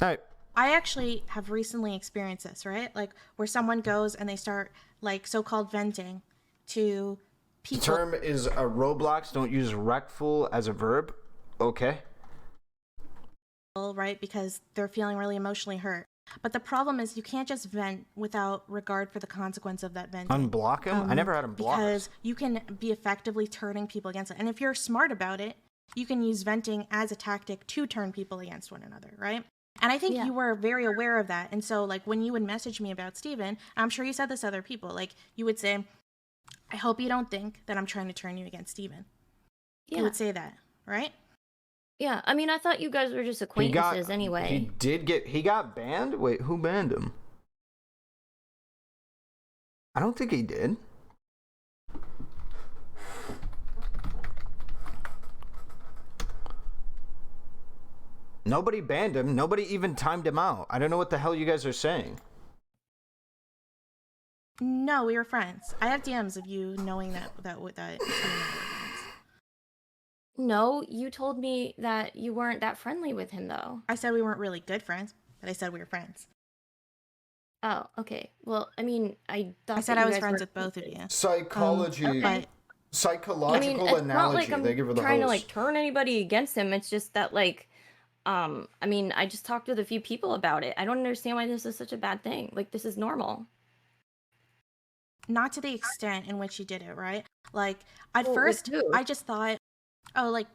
All right. I actually have recently experienced this, right? Like where someone goes and they start like so-called venting to people. The term is a Roblox. Don't use rectful as a verb. Okay. Right? Because they're feeling really emotionally hurt. But the problem is you can't just vent without regard for the consequence of that venting. Unblock him? I never had him blocked. Because you can be effectively turning people against it. And if you're smart about it, you can use venting as a tactic to turn people against one another, right? And I think you were very aware of that. And so, like, when you would message me about Steven, I'm sure you said this to other people, like, you would say, I hope you don't think that I'm trying to turn you against Steven. Yeah. You would say that, right? Yeah, I mean, I thought you guys were just acquaintances anyway. He got banned? Wait, who banned him? I don't think he did. Nobody banned him. Nobody even timed him out. I don't know what the hell you guys are saying. No, we were friends. I have DMs of you knowing that. No, you told me that you weren't that friendly with him, though. I said we weren't really good friends, but I said we were friends. Oh, okay. Well, I mean, I said I was friends with both of you. Psychological it's analogy. Not like I'm they give her the trying to host. like turn anybody against him. It's just that like, I mean, I just talked with a few people about it. I don't understand why this is such a bad thing. Like, this is normal. Not to the extent in which you did it, right? Like, at first, I just thought, oh, like,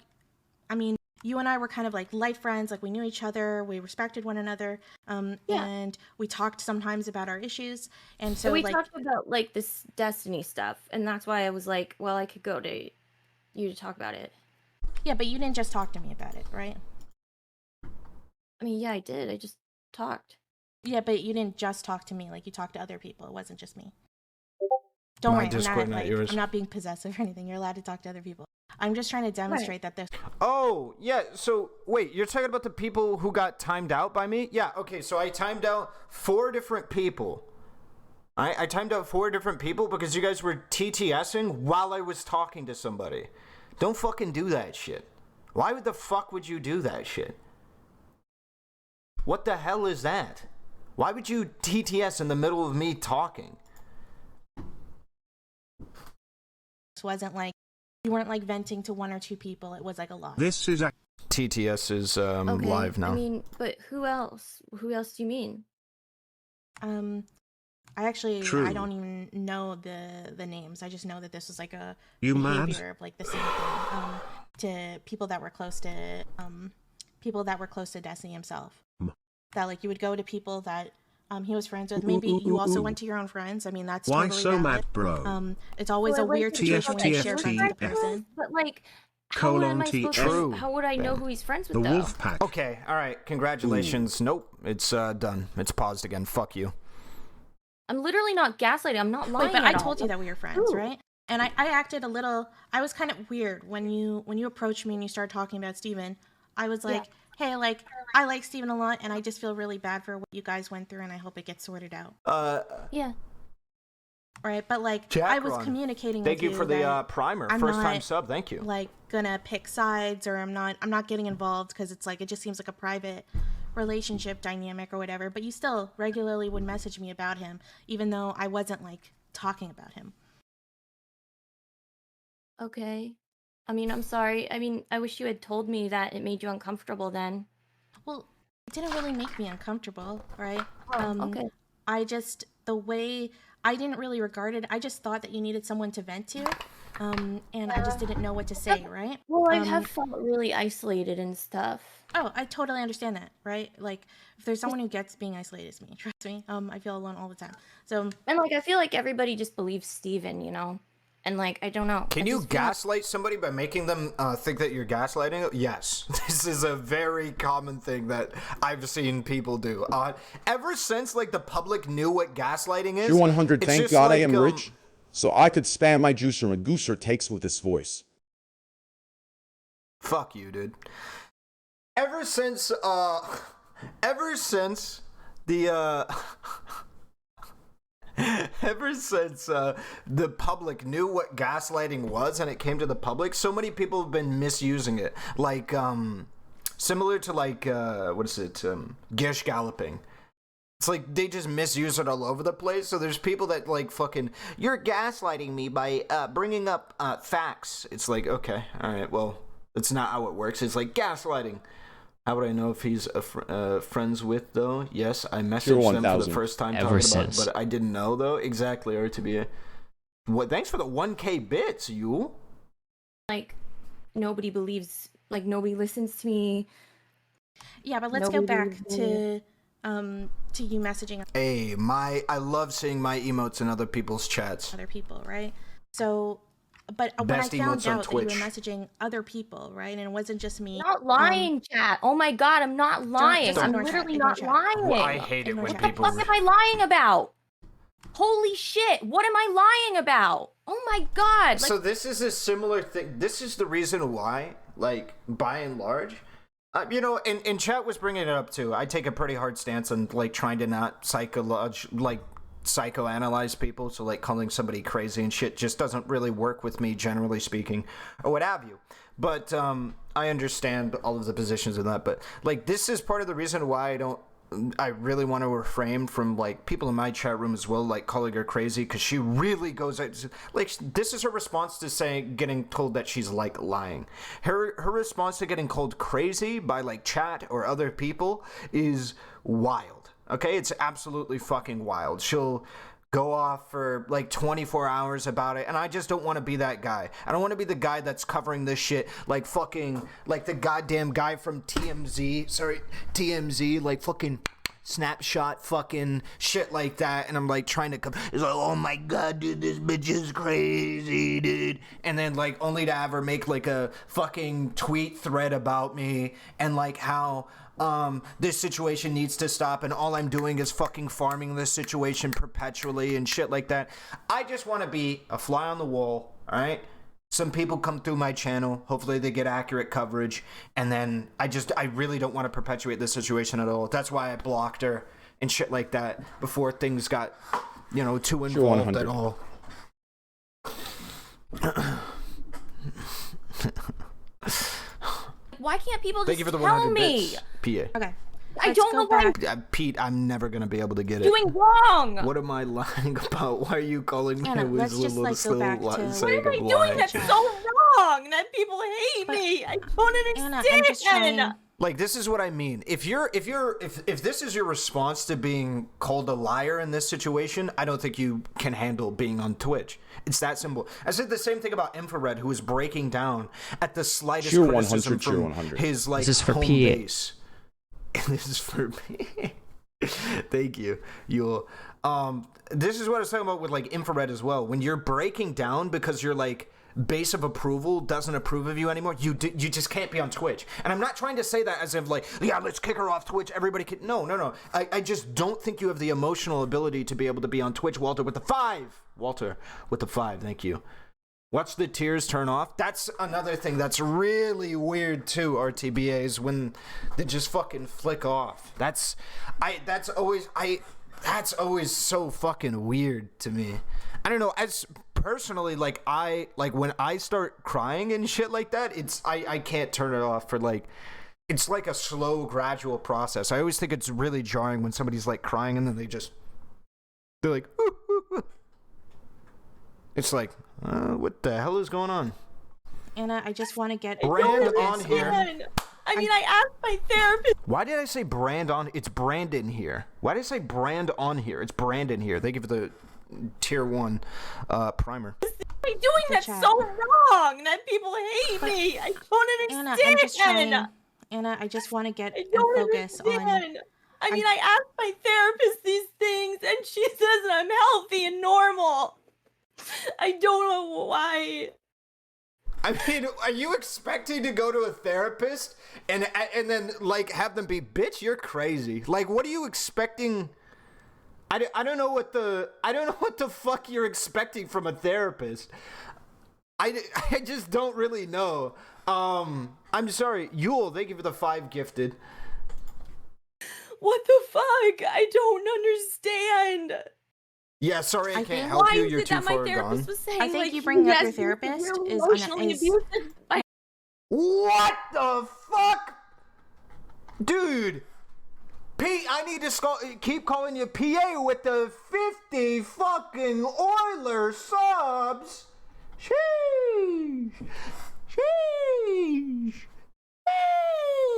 I mean, you and I were kind of like light friends. Like, we knew each other, we respected one another, and we talked sometimes about our issues. And so we like, talked about like this Destiny stuff, and that's why I was like, well, I could go to you to talk about it. Yeah, but you didn't just talk to me about it, right? I mean, yeah, I did. I just talked. Yeah, but you didn't just talk to me. Like, you talked to other people. It wasn't just me. Don't worry, I'm not being possessive or anything. You're allowed to talk to other people. I'm just trying to demonstrate that there's... Oh, yeah, so, wait, you're talking about the people who got timed out by me? Yeah, okay, so I timed out 4 different people. I timed out 4 different people because you guys were TTSing while I was talking to somebody. Don't fucking do that shit. Why the fuck would you do that shit? What the hell is that? Why would you TTS in the middle of me talking? This wasn't like, you weren't like venting to 1 or 2 people. It was like a lot. This is a... TTS is live now. I mean, but who else? Who else do you mean? I actually, I don't even know the names. I just know that this was like a behavior of like the same thing to people that were close to Destiny himself. That like you would go to people that he was friends with. Maybe you also went to your own friends. I mean, that's why totally so valid. mad, bro? It's always a weird situation when you share friends with a person. But like, how would I know who he's friends with? The wolf pack. Okay, all right. Congratulations. Nope, it's done. It's paused again. Fuck you. I'm literally not gaslighting. I'm not lying. Wait, but I told you that we were friends, right? And I acted a little. I was kind of weird when you approached me and you started talking about Steven. I was like, hey, like, I like Steven a lot, and I just feel really bad for what you guys went through, and I hope it gets sorted out. Yeah. Right, but like, Jack I was communicating Thank with you you for the primer. First time sub, thank you. Like, gonna pick sides, or I'm not getting involved, because it's like, it just seems like a private relationship dynamic or whatever, but you still regularly would message me about him, even though I wasn't like talking about him. Okay. I mean, I'm sorry. I mean, I wish you had told me that it made you uncomfortable then. Well, it didn't really make me uncomfortable, right? Okay. I just, the way, I didn't really regard it, I just thought that you needed someone to vent to, and I just didn't know what to say, right? Well, I have felt really isolated and stuff. Oh, I totally understand that, right? Like, if there's someone who gets being isolated, it's me. Trust me. I feel alone all the time. So, and like, I feel like everybody just believes Steven, you know? And like, I don't know. Can you gaslight somebody by making them think that you're gaslighting? Yes. This is a very common thing that I've seen people do. Ever since like the public knew what gaslighting is. 100, thank God like, I am rich. So I could spam my juicer and Gooser takes with this voice. Fuck you, dude. Ever since the public knew what gaslighting was and it came to the public, so many people have been misusing it. Like, similar to like what is it? Gish galloping. It's like they just misuse it all over the place. So there's people that like fucking, you're gaslighting me by bringing up facts. It's like, okay, all right, well, that's not how it works. It's like gaslighting. How would I know if he's friends with, though? Yes, I messaged him for the first time talking about it, but I didn't know, though. Exactly, RTBA. What? Thanks for the 1K bits, you. Like, nobody believes, like, nobody listens to me. Yeah, but let's go back to you messaging. Hey, I love seeing my emotes in other people's chats. Other people, right? So, but Best when I found out that you were Twitch. messaging other people, right, and it wasn't just me. I'm not lying, chat. Oh my god, I'm not lying. I'm literally not lying. Well, I hate it when people. What the fuck am I lying about? Holy shit! What am I lying about? Oh my god! Like, so this is a similar thing. This is the reason why, like, by and large. You know, and chat was bringing it up too. I take a pretty hard stance on like trying to not psychoanalyze people. So like calling somebody crazy and shit just doesn't really work with me, generally speaking, or what have you. But I understand all of the positions of that. But like this is part of the reason why I really want to refrain from like people in my chat room as well, like calling her crazy, because she really goes like this is her response to getting told that she's like lying. Her response to getting called crazy by like chat or other people is wild. Okay, it's absolutely fucking wild. She'll go off for like 24 hours about it, and I just don't want to be that guy. I don't want to be the guy that's covering this shit like fucking like the goddamn guy from TMZ, like fucking snapshot fucking shit like that, and I'm like trying to come, it's like, oh my god, dude, this bitch is crazy, dude, and then like only to have her make like a fucking tweet thread about me and like how this situation needs to stop, and all I'm doing is fucking farming this situation perpetually and shit like that. I just want to be a fly on the wall, alright? Some people come through my channel, hopefully they get accurate coverage, and then I really don't want to perpetuate this situation at all. That's why I blocked her and shit like that before things got, you know, too involved at all. why can't people Thank just you for the tell 100 me? bits, PA. Okay. I don't know what I'm Pete, I'm never gonna be able to get it. doing wrong. What am I lying about? Why are you calling me Anna, a let's just, like, go back to- What am I doing that's so wrong? That people hate me. I don't understand. Anna, I'm just trying. Like, this is what I mean. If this is your response to being called a liar in this situation, I don't think you can handle being on Twitch. It's that simple. I said the same thing about Infrared, who was breaking down at the slightest criticism from his like home base. This is for me. Thank you. You'll. This is what I was talking about with like Infrared as well. When you're breaking down because you're like base of approval doesn't approve of you anymore, you just can't be on Twitch. And I'm not trying to say that as if like, yeah, let's kick her off Twitch. Everybody can. No. I just don't think you have the emotional ability to be able to be on Twitch. Walter with the 5. Walter with the 5. Thank you. Watch the tears turn off. That's another thing that's really weird too, RTBAs, when they just fucking flick off. That's always so fucking weird to me. I don't know, as personally, like when I start crying and shit like that, I can't turn it off for like, it's like a slow, gradual process. I always think it's really jarring when somebody's like crying and then they're like, ooh, ooh, ooh. It's like, what the hell is going on? Anna, I just want to get Brand on here. I mean, I asked my therapist. Why did I say brand on? It's Brandon here. Why did I say brand on here? It's Brandon here. Thank you for the tier 1 primer. What am I doing that's so wrong that people hate me? I don't understand. Anna, I'm just trying. Anna, I just want to get focus on. I mean, I asked my therapist these things, and she says that I'm healthy and normal. I don't know why. I mean, are you expecting to go to a therapist and then like have them be, bitch, you're crazy? Like, what are you expecting? I don't know what the fuck you're expecting from a therapist. I just don't really know. I'm sorry, Yule. Thank you for the 5 gifted. What the fuck? I don't understand. Yeah, sorry, I can't help you. You're too far gone. I think you bringing up your therapist is emotionally abusive. What the fuck? Dude, Pete, I need to keep calling you PA with the 50 fucking Oiler subs. Sheesh. Sheesh.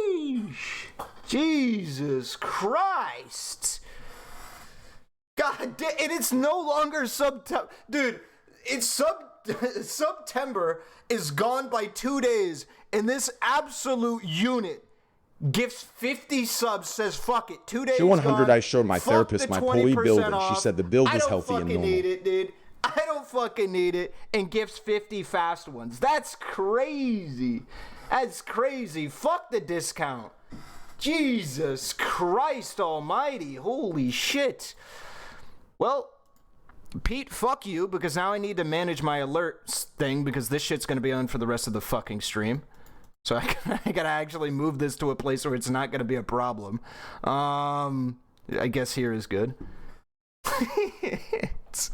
Sheesh. Jesus Christ. God damn, and it's no longer dude, it's September is gone by 2 days, and this absolute unit gives 50 subs, says fuck it, 2 days She 100, gone, I showed my therapist my pulley build, and she said the build is healthy and normal. I don't fucking need it, dude. I don't fucking need it, and gives 50 fast ones. That's crazy. That's crazy. Fuck the discount. Jesus Christ almighty. Holy shit. Well, Pete, fuck you, because now I need to manage my alerts thing, because this shit's going to be on for the rest of the fucking stream. So I gotta actually move this to a place where it's not gonna be a problem. I guess here is good. it's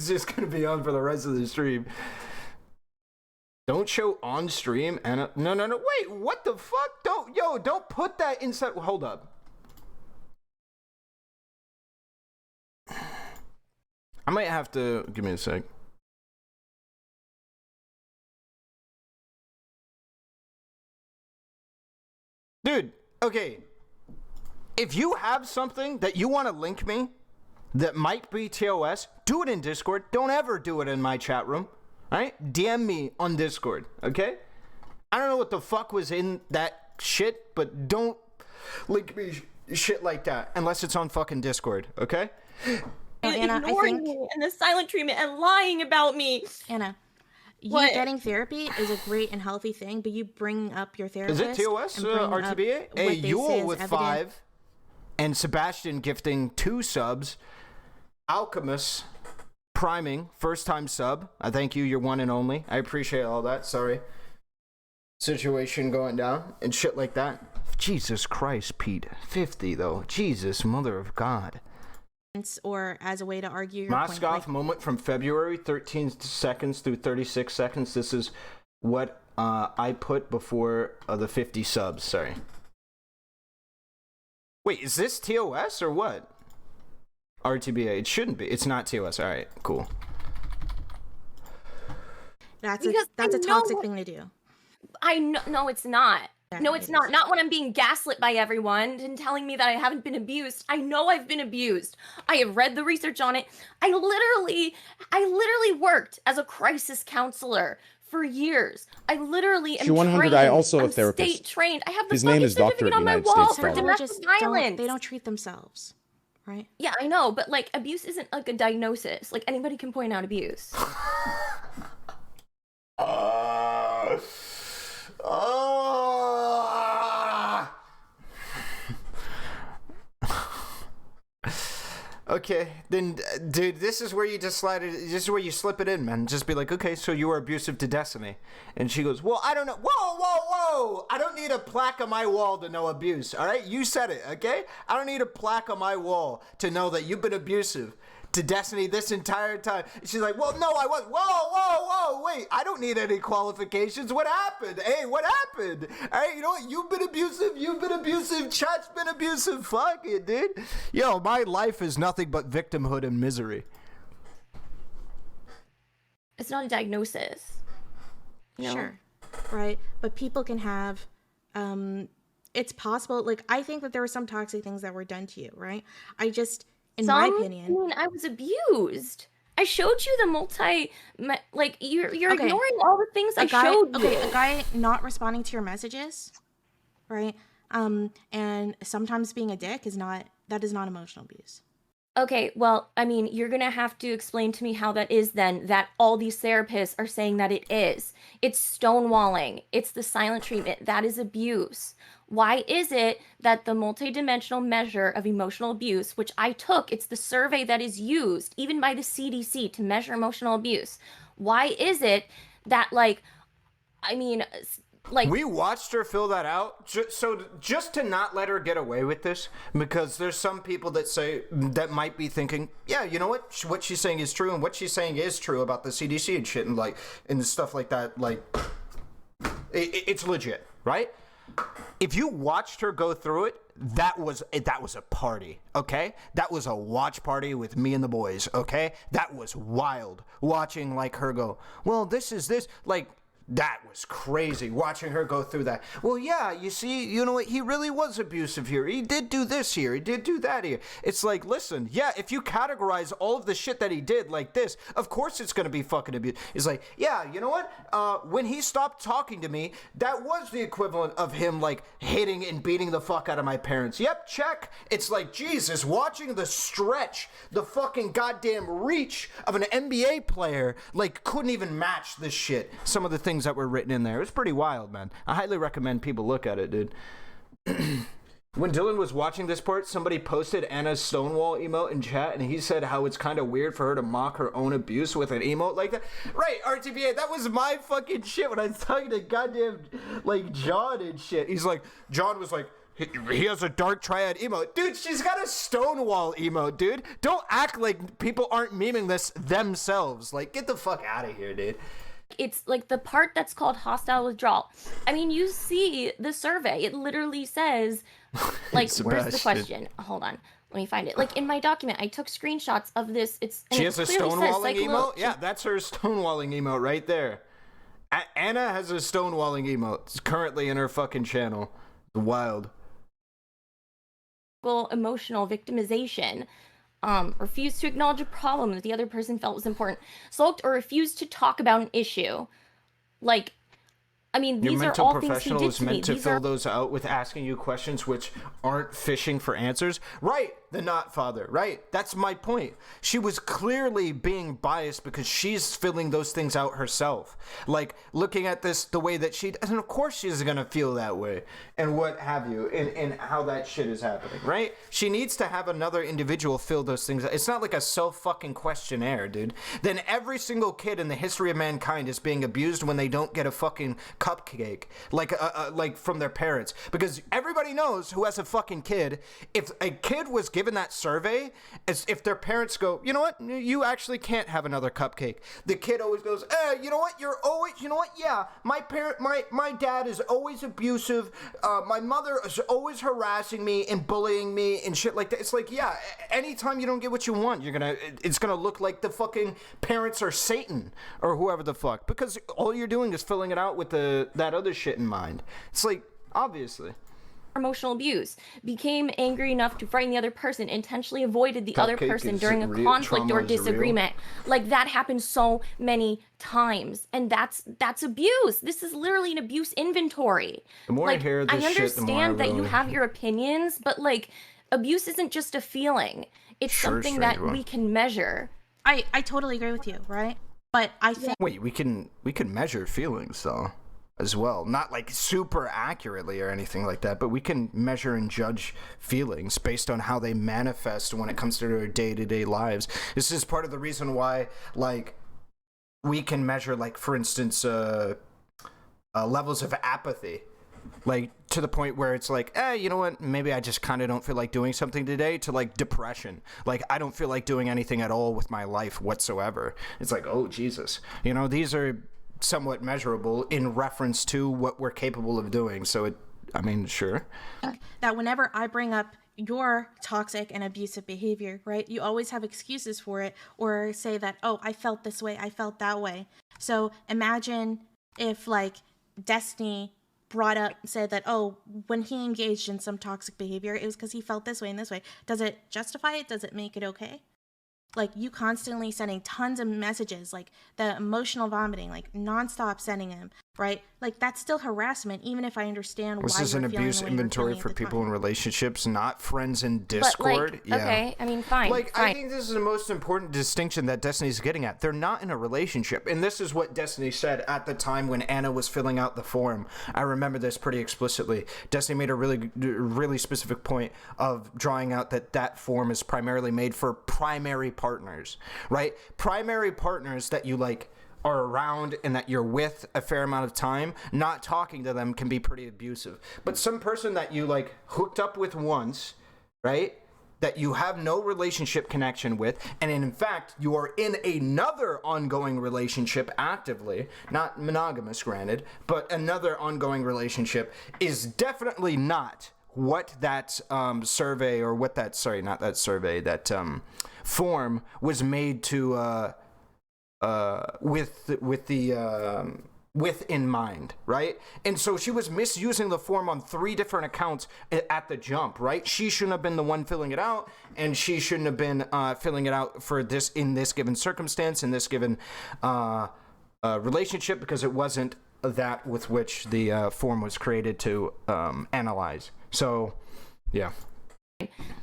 just gonna be on for the rest of the stream. Don't show on stream and no. Wait, what the fuck? Don't put that inside. Hold up. I might have to give me a sec. Dude, okay, if you have something that you want to link me that might be TOS, do it in Discord. Don't ever do it in my chat room, all right? DM me on Discord, okay? I don't know what the fuck was in that shit, but don't link me shit like that unless it's on fucking Discord, okay? Anna, ignoring me and the silent treatment and lying about me. Anna. You getting therapy is a great and healthy thing, but you bring up your therapist. Is it TOS, RTBA? A Yule with evident. 5, and Sebastian gifting 2 subs. Alchemist priming, first time sub. I thank you, you're one and only. I appreciate all that. Sorry. Situation going down and shit like that. Jesus Christ, Pete. 50 though. Jesus, mother of God. Or as a way to argue your Mask point. off moment from February, 13 seconds through 36 seconds. This is what I put before the 50 subs. Sorry. Wait, is this TOS or what? RTBA. It shouldn't be. It's not TOS. All right, cool. That's a toxic thing to do. I know. No, it's not. No, it's not. Not when I'm being gaslit by everyone and telling me that I haven't been abused. I know I've been abused. I have read the research on it. I literally worked as a crisis counselor for years. I literally am 100, trained. I also I'm a therapist. state trained. I have the His name is certificate Dr. on my United wall States for domestic violence. They don't treat themselves, right? Yeah, I know, but like abuse isn't like a diagnosis. Like anybody can point out abuse. Okay, then, dude, this is where you just slide it. This is where you slip it in, man. Just be like, okay, so you were abusive to Destiny, and she goes, well, I don't know. Whoa! I don't need a plaque on my wall to know abuse. All right, you said it. Okay, I don't need a plaque on my wall to know that you've been abusive to Destiny this entire time. She's like, well, no, I wasn't. Whoa, wait, I don't need any qualifications. What happened? Hey, what happened? All right, you know what? You've been abusive, chat's been abusive. Fuck it, dude. Yo, my life is nothing but victimhood and misery. It's not a diagnosis. You know? Sure, right? But people can have, it's possible, like, I think that there were some toxic things that were done to you, right? In my opinion, I mean, I was abused. I showed you the you're Okay. ignoring all the things I showed you. Okay, a guy not responding to your messages, right? And sometimes being a dick is not emotional abuse. Okay, well, I mean, you're gonna have to explain to me how that is then, that all these therapists are saying that it is. It's stonewalling. It's the silent treatment. That is abuse. Why is it that the multidimensional measure of emotional abuse, which I took, it's the survey that is used even by the CDC to measure emotional abuse. Why is it that, we watched her fill that out, just to not let her get away with this, because there's some people that might be thinking, yeah, you know what she's saying is true, and what she's saying is true about the CDC and shit, and stuff like that, it's legit, right? if you watched her go through it, that was a party, okay? That was a watch party with me and the boys, okay? That was wild, watching, like, her go, well, this is this, like, that was crazy, watching her go through that. Well, yeah, you see, you know what, he really was abusive here. He did do this here. He did do that here. It's like, listen, yeah, if you categorize all of the shit that he did like this, of course it's going to be fucking abuse. It's like, yeah, you know what, when he stopped talking to me, that was the equivalent of him, like, hitting and beating the fuck out of my parents. Yep, check. It's like, Jesus, watching the stretch, the fucking goddamn reach of an NBA player, like, couldn't even match this shit. Some of the things that were written in there. It was pretty wild, man. I highly recommend people look at it, dude. When Dylan was watching this part, somebody posted Anna's Stonewall emote in chat, and he said how it's kind of weird for her to mock her own abuse with an emote like that. Right, RTBA, that was my fucking shit when I was talking to goddamn, like, John and shit. He's like, John was like, he has a dark triad emote. Dude, she's got a Stonewall emote, dude. Don't act like people aren't memeing this themselves. Like, get the fuck out of here, dude. It's like the part that's called hostile withdrawal. I mean, you see the survey. It literally says, like, where's the question? Hold on. Let me find it. Like, in my document, I took screenshots of this. She has a stonewalling emote? Yeah, that's her stonewalling emote right there. Anna has a stonewalling emote. It's currently in her fucking channel. Wild. Emotional victimization. Refused to acknowledge a problem that the other person felt was important, sulked or refused to talk about an issue. Like, I mean, these are all things he did to me. Your mental professional is meant to fill those out with asking you questions which aren't fishing for answers. Right, the not father, right? That's my point. She was clearly being biased because she's filling those things out herself. Like, looking at this the way that she... And of course she's going to feel that way. And what have you. And how that shit is happening, right? She needs to have another individual fill those things out. It's not like a self-fucking questionnaire, dude. Then every single kid in the history of mankind is being abused when they don't get a fucking cupcake. Like from their parents. Because everybody knows who has a fucking kid. If a kid was given that survey, as if their parents go, you know what, you actually can't have another cupcake, the kid always goes, you know what, you're always, you know what, yeah, my dad is always abusive, my mother is always harassing me and bullying me and shit like that. It's like, yeah, anytime you don't get what you want, it's gonna look like the fucking parents are Satan or whoever the fuck, because all you're doing is filling it out with that other shit in mind. It's like, obviously. Emotional abuse, became angry enough to frighten the other person, intentionally avoided the other person during a conflict or disagreement. Like, that happens so many times, and that's abuse. This is literally an abuse inventory. The more I hear this shit, the more I understand that you have your opinions, but, like, abuse isn't just a feeling. It's something that we can measure. I totally agree with you, right? But I think... Wait, we can measure feelings, though, as well. Not, like, super accurately or anything like that, but we can measure and judge feelings based on how they manifest when it comes to their day-to-day lives. This is part of the reason why, like, we can measure, like, for instance, levels of apathy. Like, to the point where it's like, you know what, maybe I just kind of don't feel like doing something today, to, like, depression. Like, I don't feel like doing anything at all with my life whatsoever. It's like, oh, Jesus. You know, these are somewhat measurable in reference to what we're capable of doing. So, I mean, sure. That whenever I bring up your toxic and abusive behavior, right, you always have excuses for it, or say that, oh, I felt this way, I felt that way. So imagine if, like, Destiny brought up, said that, oh, when he engaged in some toxic behavior, it was because he felt this way and this way. Does it justify it? Does it make it okay? Like, you constantly sending tons of messages, like the emotional vomiting, like nonstop sending him, right? Like, that's still harassment, even if I understand why. This is an abuse inventory for people in relationships, not friends in Discord. Like, yeah. Okay, I mean, fine. Like, I think this is the most important distinction that Destiny's getting at. They're not in a relationship. And this is what Destiny said at the time when Anna was filling out the form. I remember this pretty explicitly. Destiny made a really specific point of drawing out that form is primarily made for primary partners, right? Primary partners that you, like, are around and that you're with a fair amount of time, not talking to them can be pretty abusive. But some person that you, like, hooked up with once, right? that you have no relationship connection with, and in fact, you are in another ongoing relationship actively, not monogamous, granted, but another ongoing relationship, is definitely not what that survey, or what that, sorry, not that survey, that form was made to, with in mind, right? And so she was misusing the form on 3 different accounts at the jump, right? She shouldn't have been the one filling it out, and she shouldn't have been filling it out for this, in this given circumstance, in this given relationship, because it wasn't that with which the form was created to analyze. So, yeah.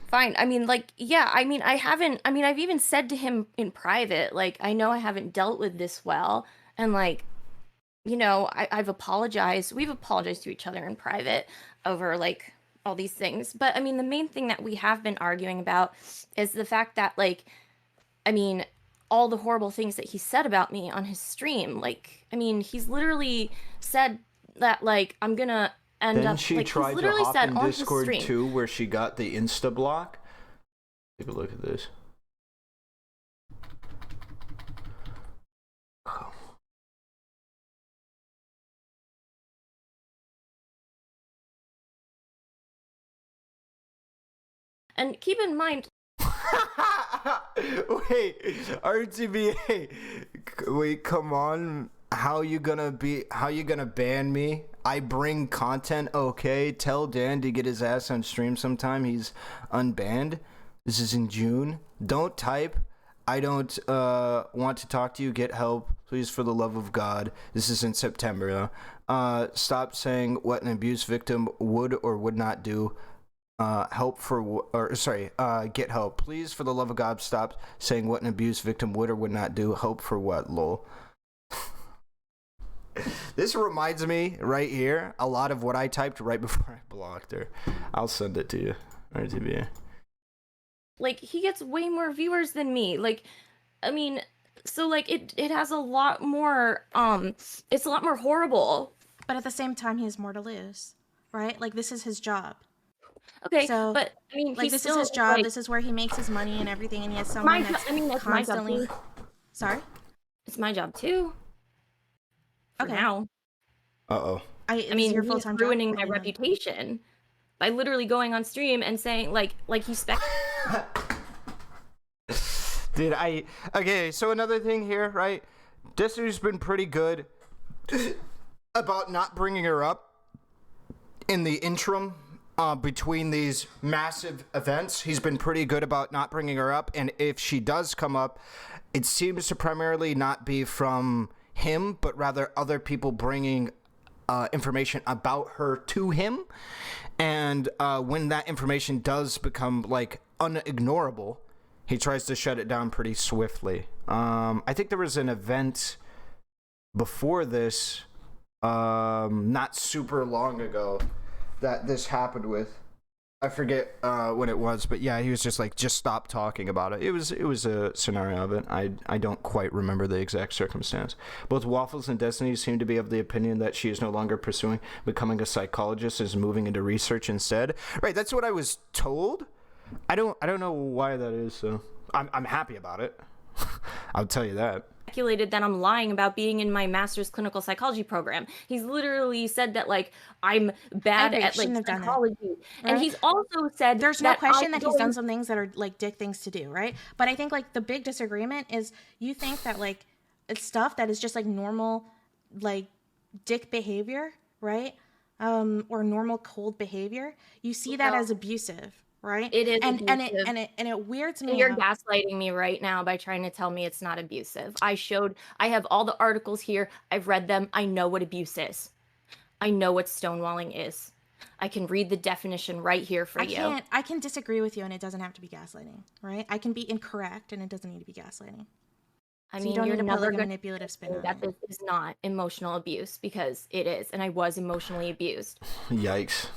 Fine. I mean, like, yeah, I mean, I've even said to him in private, like, I know I haven't dealt with this well, and, like, you know, I've apologized. We've apologized to each other in private over, like, all these things. But, I mean, the main thing that we have been arguing about is the fact that, like, I mean, all the horrible things that he said about me on his stream. Like, I mean, he's literally said that, like, I'm gonna end then up, she like, tried he's to literally hop said in on his Discord stream, too, where she got the Insta block. Take a look at this. and keep in mind, Wait, RTBA. Wait, come on. How you gonna ban me? I bring content, okay? Tell Dan to get his ass on stream sometime. He's unbanned. This is in June. Don't type, I don't want to talk to you. Get help, please, for the love of God. This is in September, though. Stop saying what an abuse victim would or would not do. Get help, please, for the love of God. Stop saying what an abuse victim would or would not do. Hope for what, lol. This reminds me right here a lot of what I typed right before I blocked her. I'll send it to you, RTBA. like, he gets way more viewers than me. Like, I mean, so, like, it has a lot more, it's a lot more horrible. But at the same time, he has more to lose, right? Like, this is his job. Okay, so, but, I mean, like, this is his job, like, this is where he makes his money and everything, and he has someone that's constantly... my job too. Sorry? It's my job, too. For okay. now. Uh-oh. I mean, your full-time ruining my reputation by literally going on stream and saying, like he's Okay, so another thing here, right? Destiny's been pretty good about not bringing her up in the interim between these massive events. He's been pretty good about not bringing her up, and if she does come up, it seems to primarily not be from him, but rather other people bringing information about her to him. And when that information does become, like, unignorable, he tries to shut it down pretty swiftly. I think there was an event before this, not super long ago, that this happened with. I forget when it was, but yeah, he was just like, just stop talking about it. It was a scenario of it. I don't quite remember the exact circumstance. Both Waffles and Destiny seem to be of the opinion that she is no longer pursuing becoming a psychologist, is moving into research instead. Right, that's what I was told. I don't know why that is, so I'm happy about it. I'll tell you that. Speculated that I'm lying about being in my master's clinical psychology program. He's literally said that, like, I'm bad at, like, psychology. Right? And he's also said there's no question that he's done some things that are, like, dick things to do, right? But I think, like, the big disagreement is you think that, like, it's stuff that is just, like, normal, like, dick behavior, right? Or normal cold behavior. You see that as abusive. Right? It is and it weirds me. You're gaslighting me right now by trying to tell me it's not abusive. I have all the articles here. I've read them. I know what abuse is. I know what stonewalling is. I can read the definition right here for you. I can disagree with you, and it doesn't have to be gaslighting, right? I can be incorrect, and it doesn't need to be gaslighting. I mean, you don't need to put, like, a manipulative spin on that. This is not emotional abuse, because it is, and I was emotionally abused. Yikes.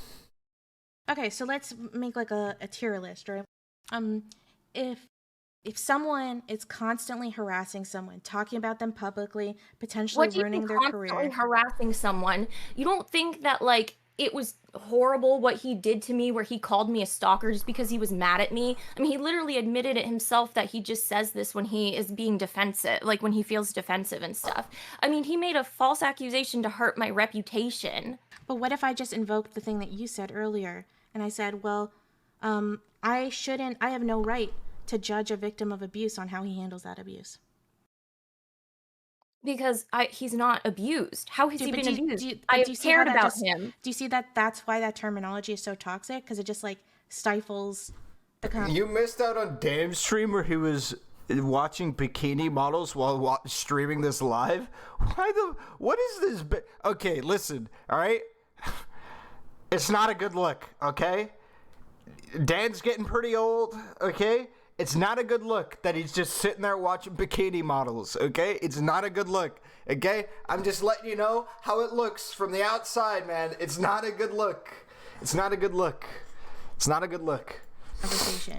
Okay, so let's make, like, a tier list, right? If someone is constantly harassing someone, talking about them publicly, potentially ruining their career. Harassing someone, you don't think that, like, it was horrible what he did to me, where he called me a stalker just because he was mad at me. I mean, he literally admitted it himself that he just says this when he is being defensive, like when he feels defensive and stuff. I mean, he made a false accusation to hurt my reputation. But what if I just invoked the thing that you said earlier, and I said, well, I have no right to judge a victim of abuse on how he handles that abuse. Because he's not abused. How has he been abused? I cared about him. Do you see that that's why that terminology is so toxic? Because it just, like, stifles the You missed out on Dan's stream where he was watching bikini models while streaming this live? What is this? Okay, listen, all right? It's not a good look, okay? Dan's getting pretty old, okay? It's not a good look that he's just sitting there watching bikini models, okay? It's not a good look, okay? I'm just letting you know how it looks from the outside, man. It's not a good look. It's not a good look. It's not a good look.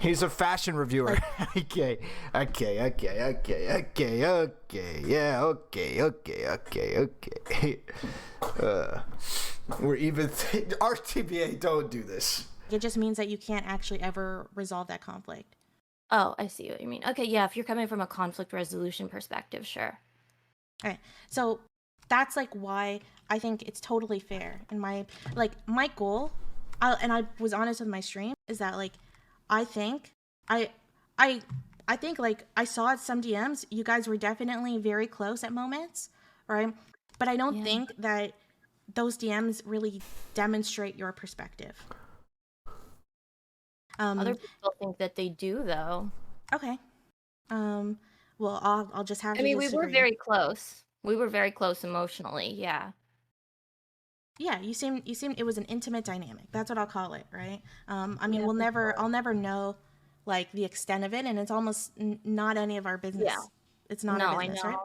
He's a fashion reviewer. Okay. Yeah, okay. We're even... RTBA, don't do this. It just means that you can't actually ever resolve that conflict. Oh, I see what you mean. Okay, yeah, if you're coming from a conflict resolution perspective, sure. All right, so that's, like, why I think it's totally fair. And my goal, and I was honest with my stream, is that, like, I think, like, I saw some DMs, you guys were definitely very close at moments, right? But I don't think that those DMs really demonstrate your perspective. Other people think that they do, though. Okay. Well, I'll just have to we disagree. were very close. We were very close emotionally, yeah. Yeah, you seem it was an intimate dynamic. That's what I'll call it, right? I mean, I'll never know, like, the extent of it, and it's almost not any of our business. Yeah. It's not our business, right?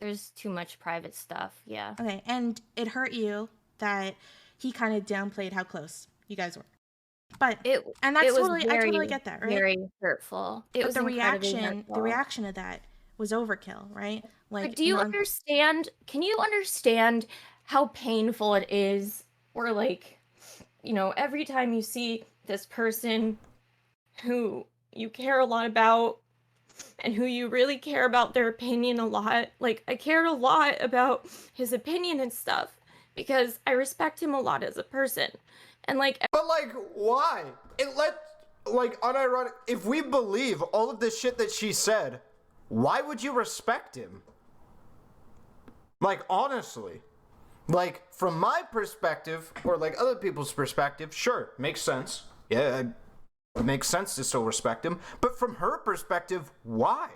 There's too much private stuff, yeah. Okay, and it hurt you that he kind of downplayed how close you guys were. But I totally get that, right? Very hurtful. But the reaction to that was overkill, right? Like, do you understand? Can you understand how painful it is? Or, like, you know, every time you see this person who you care a lot about and who you really care about their opinion a lot. Like, I cared a lot about his opinion and stuff because I respect him a lot as a person. And, like, but, like, why? Unironic, if we believe all of the shit that she said, why would you respect him? Like, honestly. Like, from my perspective, or, like, other people's perspective, sure, makes sense. Yeah, it makes sense to still respect him. But from her perspective, why?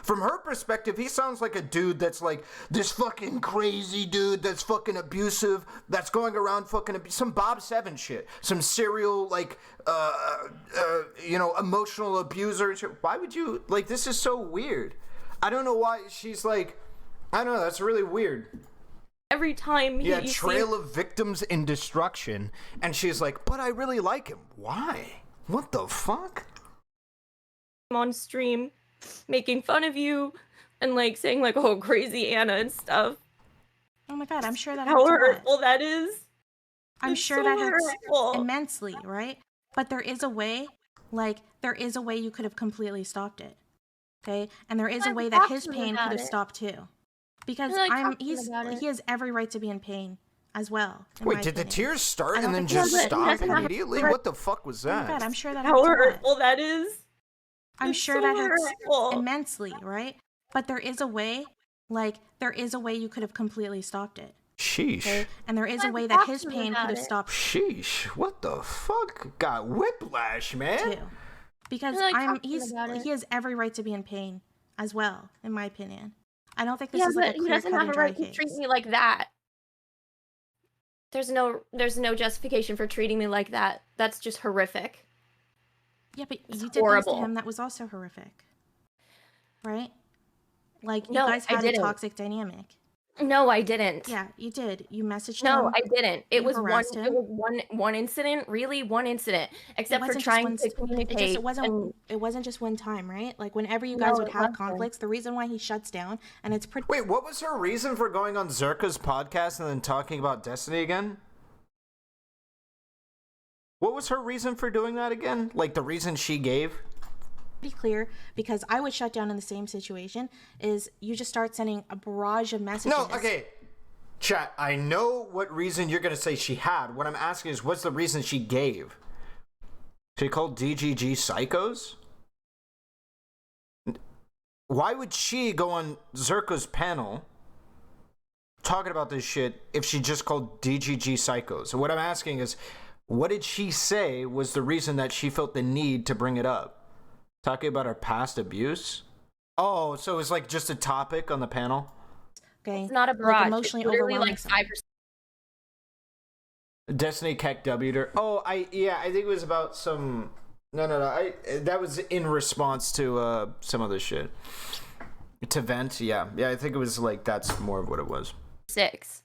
From her perspective, he sounds like a dude that's, like, this fucking crazy dude that's fucking abusive, that's going around fucking some Bob Seven shit, some serial, like, emotional abuser. Why would you, like, this is so weird. I don't know why she's like, I don't know, that's really weird. Every time trail of victims in destruction, and she's like, but I really like him. Why? What the fuck? On stream, making fun of you, and, like, saying, like, oh, crazy Anna and stuff. Oh my god, I'm sure that how hurtful that is. I'm sure that hurts immensely, right? But there is a way, you could have completely stopped it. Okay? And there is a way that his pain could have stopped too. Because he has every right to be in pain as well. Wait, did the tears start and then just stop immediately? What the fuck was that? Oh my god, I'm sure that how hurtful that is. I'm sure that hurts immensely, right? But there is a way, you could have completely stopped it. Sheesh. Okay? And there is a way that his pain could have stopped. Sheesh. What the fuck? Got whiplash, man. Too. Because he has every right to be in pain as well, in my opinion. I don't think this is like a clear-cut and dry case. He doesn't have a right to treat me like that. There's no justification for treating me like that. That's just horrific. Yeah, but you did things to him that was also horrific. Right? Like, you guys had a toxic dynamic. No, I didn't. Yeah, you did. You messaged him. No, I didn't. It was one incident, really one incident, except for trying to communicate. It wasn't just one time, right? Like, whenever you guys would have conflicts, the reason why he shuts down, and it's pretty... Wait, what was her reason for going on Zerka's podcast and then talking about Destiny again? What was her reason for doing that again? Like the reason she gave? Pretty clear, because I would shut down in the same situation, is you just start sending a barrage of messages. No, okay. Chat, I know what reason you're going to say she had. What I'm asking is, what's the reason she gave? She called DGG psychos? Why would she go on Zerka's panel talking about this shit if she just called DGG psychos? So what I'm asking is, what did she say was the reason that she felt the need to bring it up? Talking about her past abuse? Oh, so it was like just a topic on the panel? Okay. It's not a barrage. Like emotionally overwhelming, like 5%. Destiny Keck W'd her. Oh, I think it was about some... No. That was in response to some other shit. To vent, yeah. Yeah, I think it was like, that's more of what it was. 6.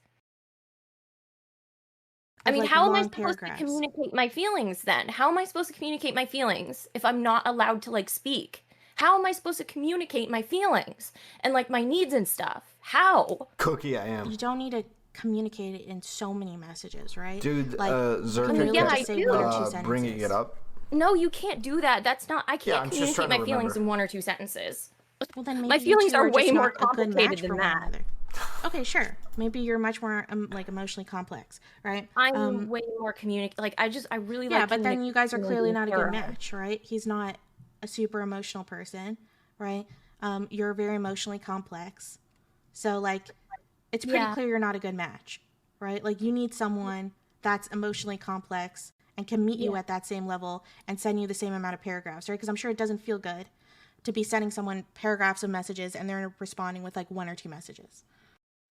I mean, like how am I long supposed paragraphs. to communicate my feelings then? How am I supposed to communicate my feelings if I'm not allowed to like speak? How am I supposed to communicate my feelings and like my needs and stuff? How? Cookie, I am. You don't need to communicate it in so many messages, right? Dude, like, Zerka really yeah, just I say do. 1 or 2 sentences. Bringing it up. No, you can't do that. That's not. I Yeah, can't I'm just trying communicate to my feelings remember. in 1 or 2 sentences. Well, then maybe My you feelings two are just way more not a good complicated match than for one that. another. Okay, sure. Maybe you're much more like emotionally complex, right? I'm way more like I really like. Yeah, but then you guys are clearly not a good thorough. match, right? He's not a super emotional person, right? You're very emotionally complex, so like it's pretty clear you're not a good match, right? Like you need someone that's emotionally complex and can meet you at that same level and send you the same amount of paragraphs, right? Because I'm sure it doesn't feel good to be sending someone paragraphs of messages and they're responding with like 1 or 2 messages.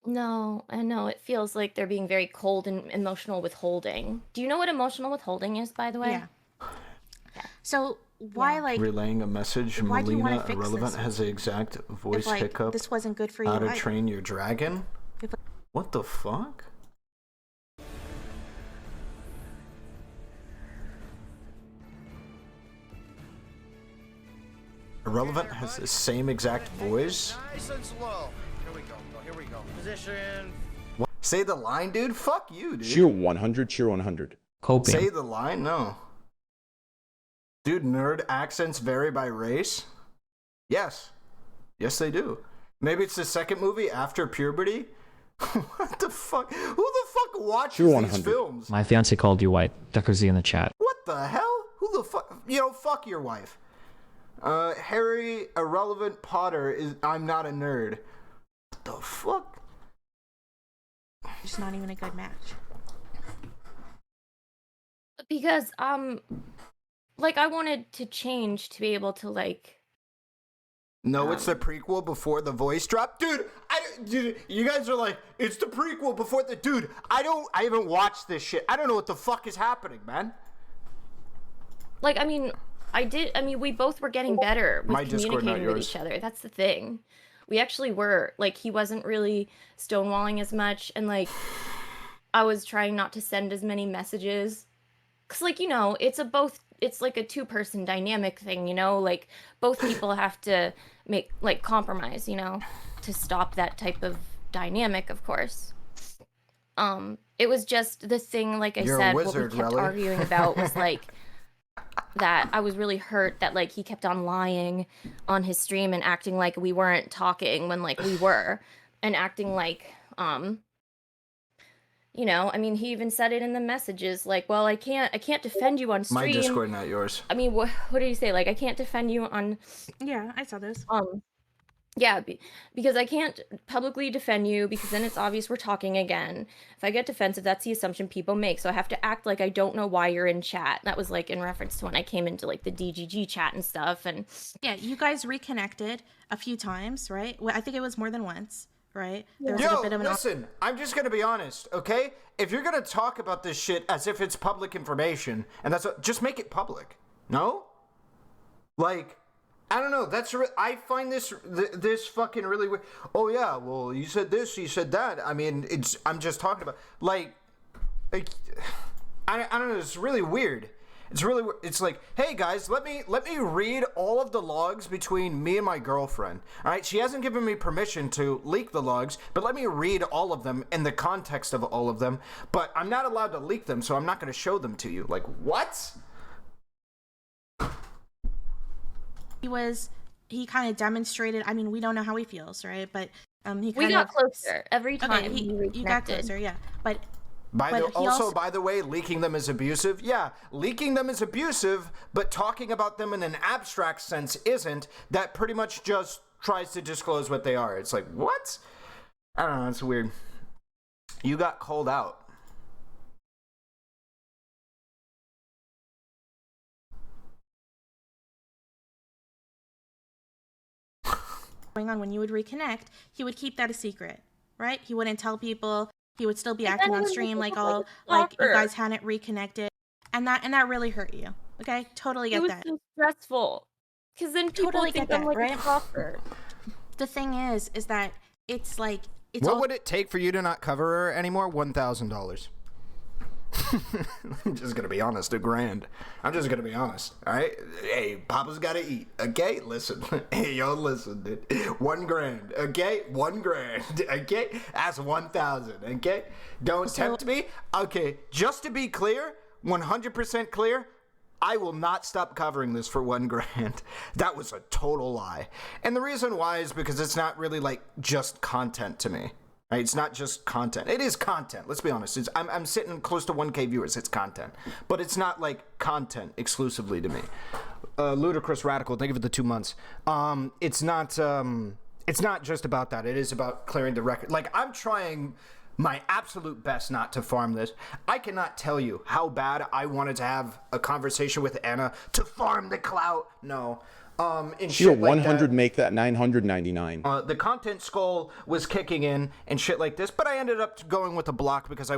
No, I know it feels like they're being very cold and emotional withholding. Do you know what emotional withholding is, by the way? Yeah. So why like relaying a message? why do you wanna Melina fix Ahrelevant this? has the exact voice if like hiccup. this wasn't good for you? How to either? Train Your Dragon? If, What the fuck? Ahrelevant has the same exact voice. Nice and slow. Here we go. Position. What? Say the line, dude. Fuck you, dude. Cheer 100, cheer 100. Coping. Say the line? No. Dude, nerd accents vary by race? Yes. Yes, they do. Maybe it's the second movie after puberty? What the fuck? Who the fuck watches Cheer these 100. films? My fiance called you white. Eristocracy in the chat. What the hell? Who the fuck? You know, fuck your wife. Harry Ahrelevant Potter is... I'm not a nerd. What the fuck? It's not even a good match. Because like I wanted to change to be able to like. No, it's the prequel before the voice drop. Dude, dude, you guys are like, it's the prequel before the... Dude, I haven't watched this shit. I don't know what the fuck is happening, man. Like, I mean, we both were getting better with My Discord, not communicating with yours. each other. That's the thing. We actually were. Like, he wasn't really stonewalling as much, and, like, I was trying not to send as many messages. Because, like, you know, it's like a 2-person dynamic thing, you know? Like, both people have to make, like, compromise, you know? To stop that type of dynamic, of course. It was just the thing, like I You're a said, wizard, what we kept Relly. arguing about was, like... that I was really hurt that like he kept on lying on his stream and acting like we weren't talking when like we were, and acting like you know, I mean, he even said it in the messages like, well, I can't defend you on stream. My Discord, not yours. I mean, what did he say? Like, I can't defend you on Yeah, I saw those. yeah, because I can't publicly defend you because then it's obvious we're talking again. If I get defensive, that's the assumption people make. So I have to act like I don't know why you're in chat. That was like in reference to when I came into like the DGG chat and stuff. And Yeah, you guys reconnected a few times, right? Well, I think it was more than once, right? There was like Yo, a bit of an listen, I'm just gonna be honest, okay? If you're gonna talk about this shit as if it's public information, and just make it public. No? Like, I don't know. I find this fucking really weird. Oh yeah, well, you said this, you said that. I mean, I'm just talking about like I don't know. It's really weird. It's like, hey guys, let me read all of the logs between me and my girlfriend. All right, she hasn't given me permission to leak the logs, but let me read all of them in the context of all of them. But I'm not allowed to leak them, so I'm not going to show them to you. Like, what? He kind of demonstrated. I mean, we don't know how he feels, right? But we got closer every time. Okay, you got closer, yeah. But by the way, leaking them is abusive. Yeah, leaking them is abusive, but talking about them in an abstract sense isn't. That pretty much just tries to disclose what they are. It's like, what? I don't know, it's weird. You got called out. Going on when you would reconnect, he would keep that a secret, right? He wouldn't tell people. He would still be acting on stream like all like you guys hadn't reconnected, and that really hurt you. Okay, totally get that. It was so stressful because then people totally think get I'm that, like right? a stalker. The thing is that it's like it's. What would it take for you to not cover her anymore? $1,000. I'm just gonna be honest, $1,000. I'm just gonna be honest. All right, hey, Papa's gotta eat. Okay, listen. Hey, yo, listen, dude. $1,000. Okay, $1,000. Okay, that's 1,000. Okay, don't tempt me. Okay, just to be clear, 100% clear. I will not stop covering this for $1,000. That was a total lie, and the reason why is because it's not really like just content to me. Right, it's not just content. It is content. Let's be honest. I'm sitting close to 1K viewers. It's content, but it's not like content exclusively to me. Ludicrous Radical. Thank you for the 2 months. It's not just about that. It is about clearing the record. Like, I'm trying my absolute best not to farm this. I cannot tell you how bad I wanted to have a conversation with Anna to farm the clout. No. She'll 100 make that 999. The content skull was kicking in and shit like this, but I ended up going with a block because I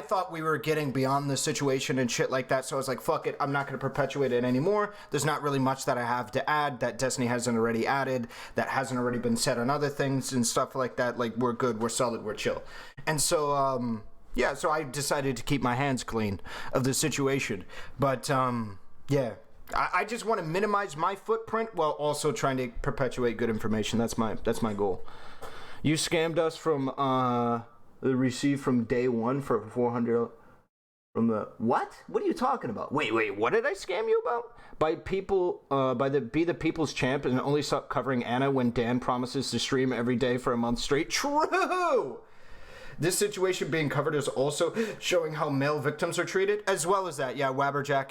thought we were getting beyond the situation and shit like that, so I was like, fuck it, I'm not going to perpetuate it anymore. There's not really much that I have to add that Destiny hasn't already added, that hasn't already been said on other things and stuff like that. Like, we're good, we're solid, we're chill. And so, yeah, so I decided to keep my hands clean of the situation. But, yeah. I just want to minimize my footprint while also trying to perpetuate good information. That's my goal. You scammed us from the receive from day one for 400 from the what? What are you talking about? Wait, what did I scam you about? By people be the people's champ and only stop covering Anna when Dan promises to stream every day for a month straight. True. This situation being covered is also showing how male victims are treated, as well as that. Yeah, Wabberjack,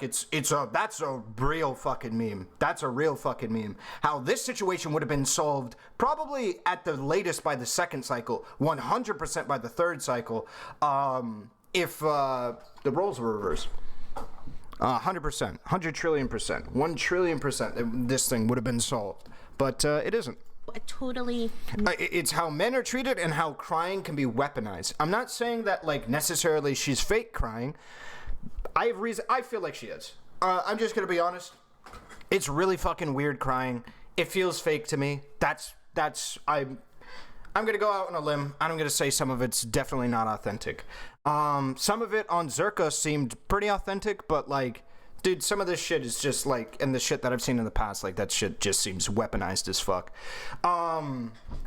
that's a real fucking meme. That's a real fucking meme. How this situation would have been solved probably at the latest by the second cycle, 100% by the third cycle, if the roles were reversed. 100%, 100 trillion %, 1 trillion %, this thing would have been solved. But it isn't. It's how men are treated and how crying can be weaponized. I'm not saying that like necessarily she's fake crying. I feel like she is. I'm just gonna be honest. It's really fucking weird crying. It feels fake to me. I'm gonna go out on a limb. I'm gonna say some of it's definitely not authentic. Some of it on Zerka seemed pretty authentic, but like, dude, some of this shit is just like, and the shit that I've seen in the past, like that shit just seems weaponized as fuck.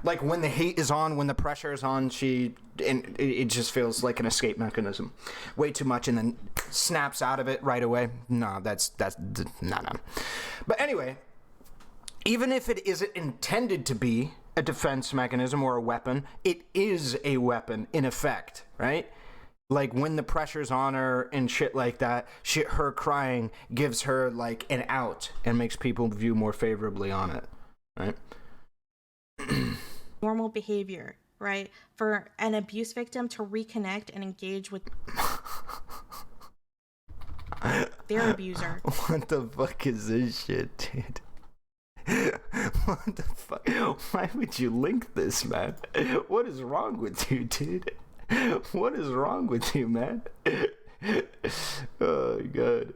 Like when the heat is on, when the pressure is on, it just feels like an escape mechanism. Way too much and then snaps out of it right away. No, that's no. But anyway, even if it isn't intended to be a defense mechanism or a weapon, it is a weapon in effect, right? Like when the pressure's on her and shit like that, her crying gives her like an out and makes people view more favorably on it, right? Normal behavior, right? For an abuse victim to reconnect and engage with their abuser. What the fuck is this shit, dude? What the fuck? Why would you link this, man? What is wrong with you, dude? What is wrong with you, man? Oh, God.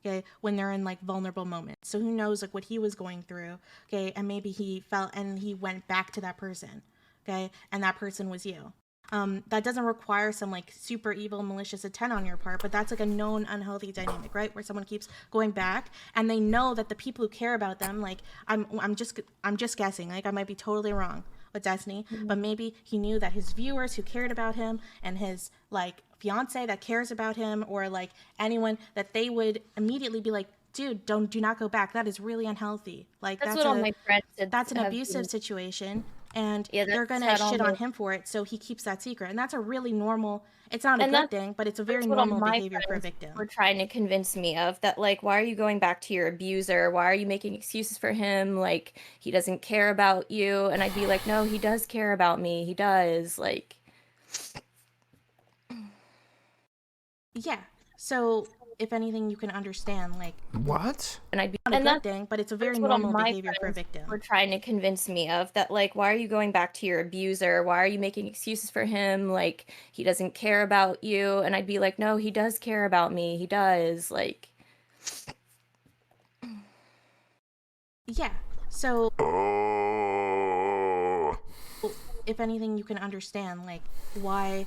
Okay, when they're in like vulnerable moments. So who knows like what he was going through, okay, and maybe he felt and he went back to that person, okay, and that person was you. That doesn't require some like super evil malicious intent on your part, but that's like a known unhealthy dynamic, right? Where someone keeps going back and they know that the people who care about them, like I'm just guessing, like I might be totally wrong with Destiny, but maybe he knew that his viewers who cared about him and his like fiance that cares about him, or like anyone, that they would immediately be like, dude, do not go back. That is really unhealthy. Like that's what all my friends said. That's an abusive situation. And they're going to shit on him for it, so he keeps that secret. And that's a really normal, it's not a good thing, but it's a very normal behavior for a victim. We're trying to convince me of that, like, why are you going back to your abuser? Why are you making excuses for him? Like, he doesn't care about you. And I'd be like, no, he does care about me. He does. Like, yeah. So if anything, you can understand, like, what? And I'd be not a good thing, but it's a very normal behavior for a victim. We're trying to convince me of that, like, why are you going back to your abuser? Why are you making excuses for him? Like, he doesn't care about you. And I'd be like, no, he does care about me. He does. Like, yeah. So if anything, you can understand, like, why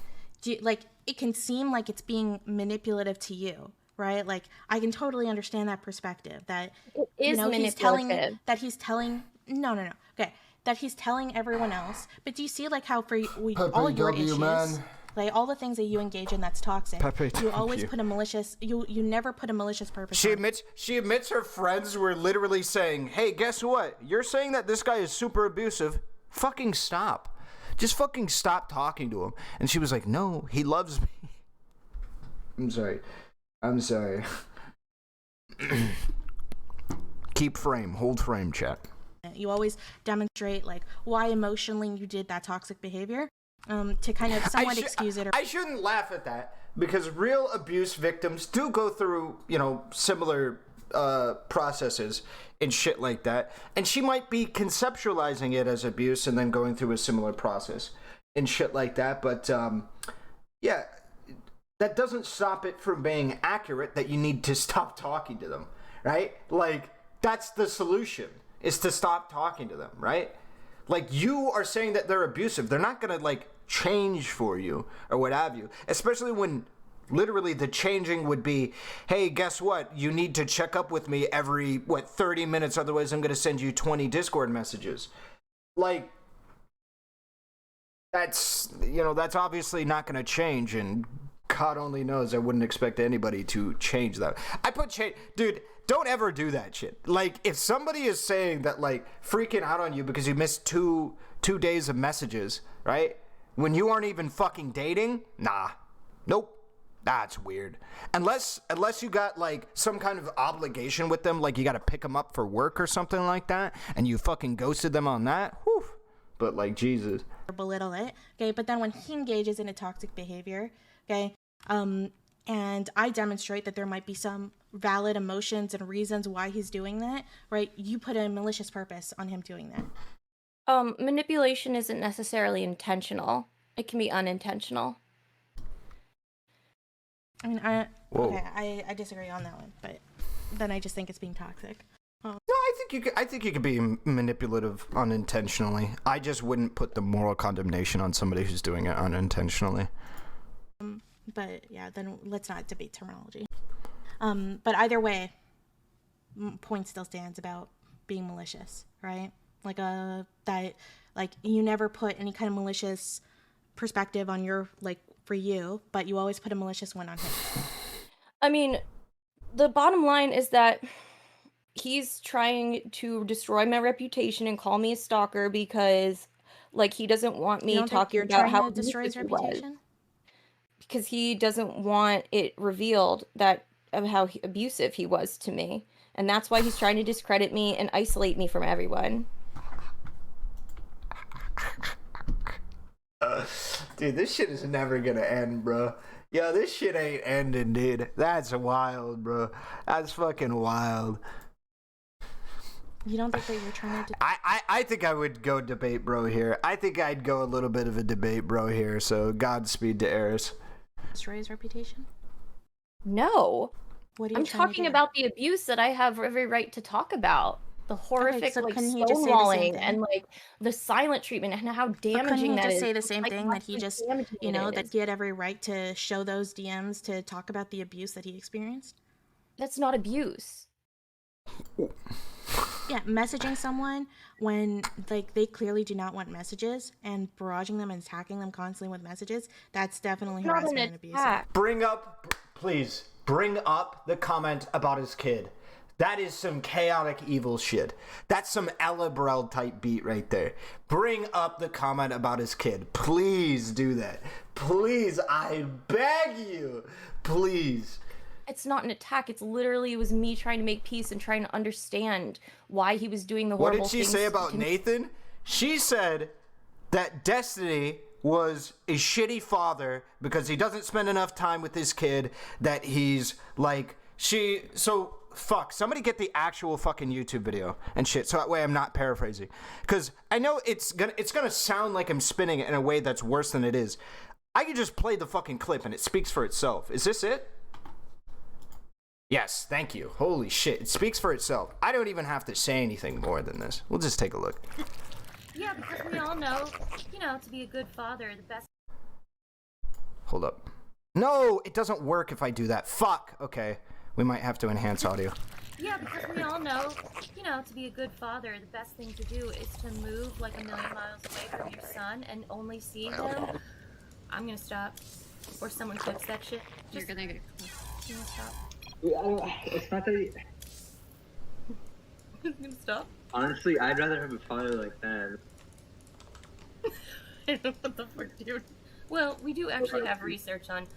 like, it can seem like it's being manipulative to you, right? Like, I can totally understand that perspective, that it is manipulative. that he's telling everyone else. But do you see, like, how for all your issues, like all the things that you engage in that's toxic, you always put a malicious, you never put a malicious purpose. She admits her friends were literally saying, hey, guess what? You're saying that this guy is super abusive. Fucking stop. Just fucking stop talking to him. And she was like, no, he loves me. I'm sorry. Keep frame. Hold frame, chat. You always demonstrate, like, why emotionally you did that toxic behavior, to kind of somewhat excuse it. I shouldn't laugh at that, because real abuse victims do go through, similar processes and shit like that, and she might be conceptualizing it as abuse and then going through a similar process and shit like that, but yeah, that doesn't stop it from being accurate that you need to stop talking to them, right? Like, that's the solution, is to stop talking to them, right? Like, you are saying that they're abusive. They're not gonna, like, change for you or what have you, especially when literally the changing would be, hey, guess what? You need to check up with me every, 30 minutes, otherwise I'm going to send you 20 Discord messages. Like, that's obviously not going to change, and God only knows I wouldn't expect anybody to change that. Dude, don't ever do that shit. Like, if somebody is saying that, like, freaking out on you because you missed two days of messages, right? When you aren't even fucking dating, nah. Nope. That's weird. Unless you got, like, some kind of obligation with them, like you got to pick them up for work or something like that, and you fucking ghosted them on that, whew. But, like, Jesus. Belittle it, okay? But then when he engages in a toxic behavior, okay, and I demonstrate that there might be some valid emotions and reasons why he's doing that, right? You put a malicious purpose on him doing that. Manipulation isn't necessarily intentional. It can be unintentional. I mean, I disagree on that one, but then I just think it's being toxic. No, I think you could be manipulative unintentionally. I just wouldn't put the moral condemnation on somebody who's doing it unintentionally. But yeah, then let's not debate terminology. But either way, point still stands about being malicious, right? Like that, like, you never put any kind of malicious perspective on your, like, for you, but you always put a malicious one on him. I mean, the bottom line is that he's trying to destroy my reputation and call me a stalker because, like, he doesn't want me talking about how to destroy his reputation. Because he doesn't want it revealed that of how abusive he was to me, and that's why he's trying to discredit me and isolate me from everyone. Dude, this shit is never gonna end, bro. Yo, this shit ain't ending, dude. That's wild, bro. That's fucking wild. You don't think that you're trying to... I think I would go debate bro here. I think I'd go a little bit of a debate bro here, so Godspeed to Eris. Destroy his reputation? No. What are you I'm talking about the abuse that I have every right to talk about. the horrific so like couldn't he just say the same stonewalling thing? and like the silent treatment and how damaging that is. Couldn't he just say the same thing, that he just, damaging it that is. he had every right to show those DMs to talk about the abuse that he experienced? That's not abuse. Yeah, messaging someone when like they clearly do not want messages and barraging them and attacking them constantly with messages, that's definitely Not harassment an and abuse. attack. Please, bring up the comment about his kid. That is some chaotic evil shit. That's some Anavoir type beat right there. Bring up the comment about his kid. Please do that. Please, I beg you. Please. It's not an attack. It's literally, it was me trying to make peace and trying to understand why he was doing the horrible things. What did she say about Nathan? She said that Destiny was a shitty father because he doesn't spend enough time with his kid, that he's like, fuck, somebody get the actual fucking YouTube video and shit, so that way I'm not paraphrasing. Because I know it's gonna sound like I'm spinning it in a way that's worse than it is. I could just play the fucking clip and it speaks for itself. Is this it? Yes, thank you. Holy shit, it speaks for itself. I don't even have to say anything more than this. We'll just take a look. Yeah, because we all know, to be a good father, the best... Hold up. No, it doesn't work if I do that. Fuck. Okay, we might have to enhance audio. Yeah, because we all know, to be a good father, the best thing to do is to move like 1,000,000 miles away from your son and only see him. I'm gonna stop. Or someone clips that shit. You're gonna get... You wanna stop? It's not that I'm gonna stop. Honestly, I'd rather have a father like that. I don't know what the fuck, dude. Well, we do actually have research on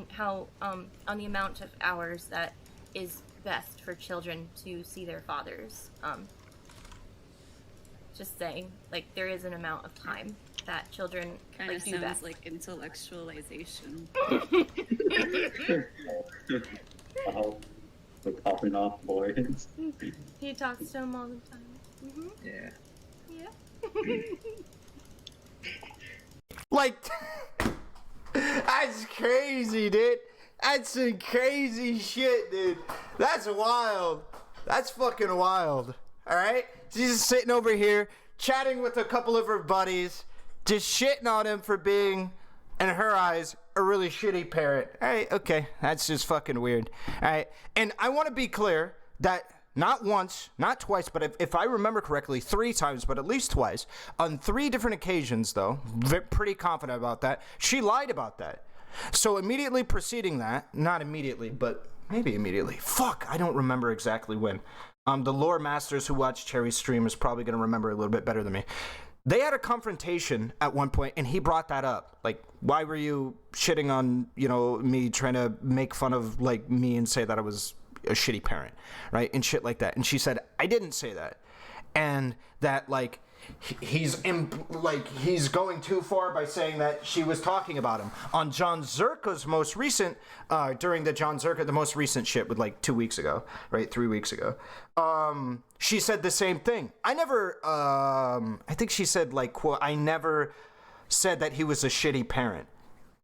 how on the amount of hours that is best for children to see their fathers. Just saying, like, there is an amount of time that children kind of do sounds best. like intellectualization. Oh, we're popping off, boys. He talks to him all the time. Mm-hmm. Yeah. Yeah. Like, that's crazy, dude. That's some crazy shit, dude. That's wild. That's fucking wild. All right? She's just sitting over here, chatting with a couple of her buddies, just shitting on him for being, in her eyes, a really shitty parent. All right, okay. That's just fucking weird. All right? And I want to be clear that not once, not twice, but if I remember correctly, 3 times, but at least twice, on 3 different occasions, though, pretty confident about that, she lied about that. So immediately preceding that, not immediately, but maybe immediately. Fuck, I don't remember exactly when. The lore masters who watch Cherry's stream is probably going to remember a little bit better than me. They had a confrontation at one point, and he brought that up. Like, why were you shitting on, me trying to make fun of, like, me and say that I was a shitty parent, right? And shit like that. And she said, I didn't say that. And that, like, he's going too far by saying that she was talking about him. On Jonzherka's most recent, during the Jonzherka, the most recent shit with, like, 2 weeks ago, right? 3 weeks ago. She said the same thing. I never, I think she said, like, quote, I never said that he was a shitty parent.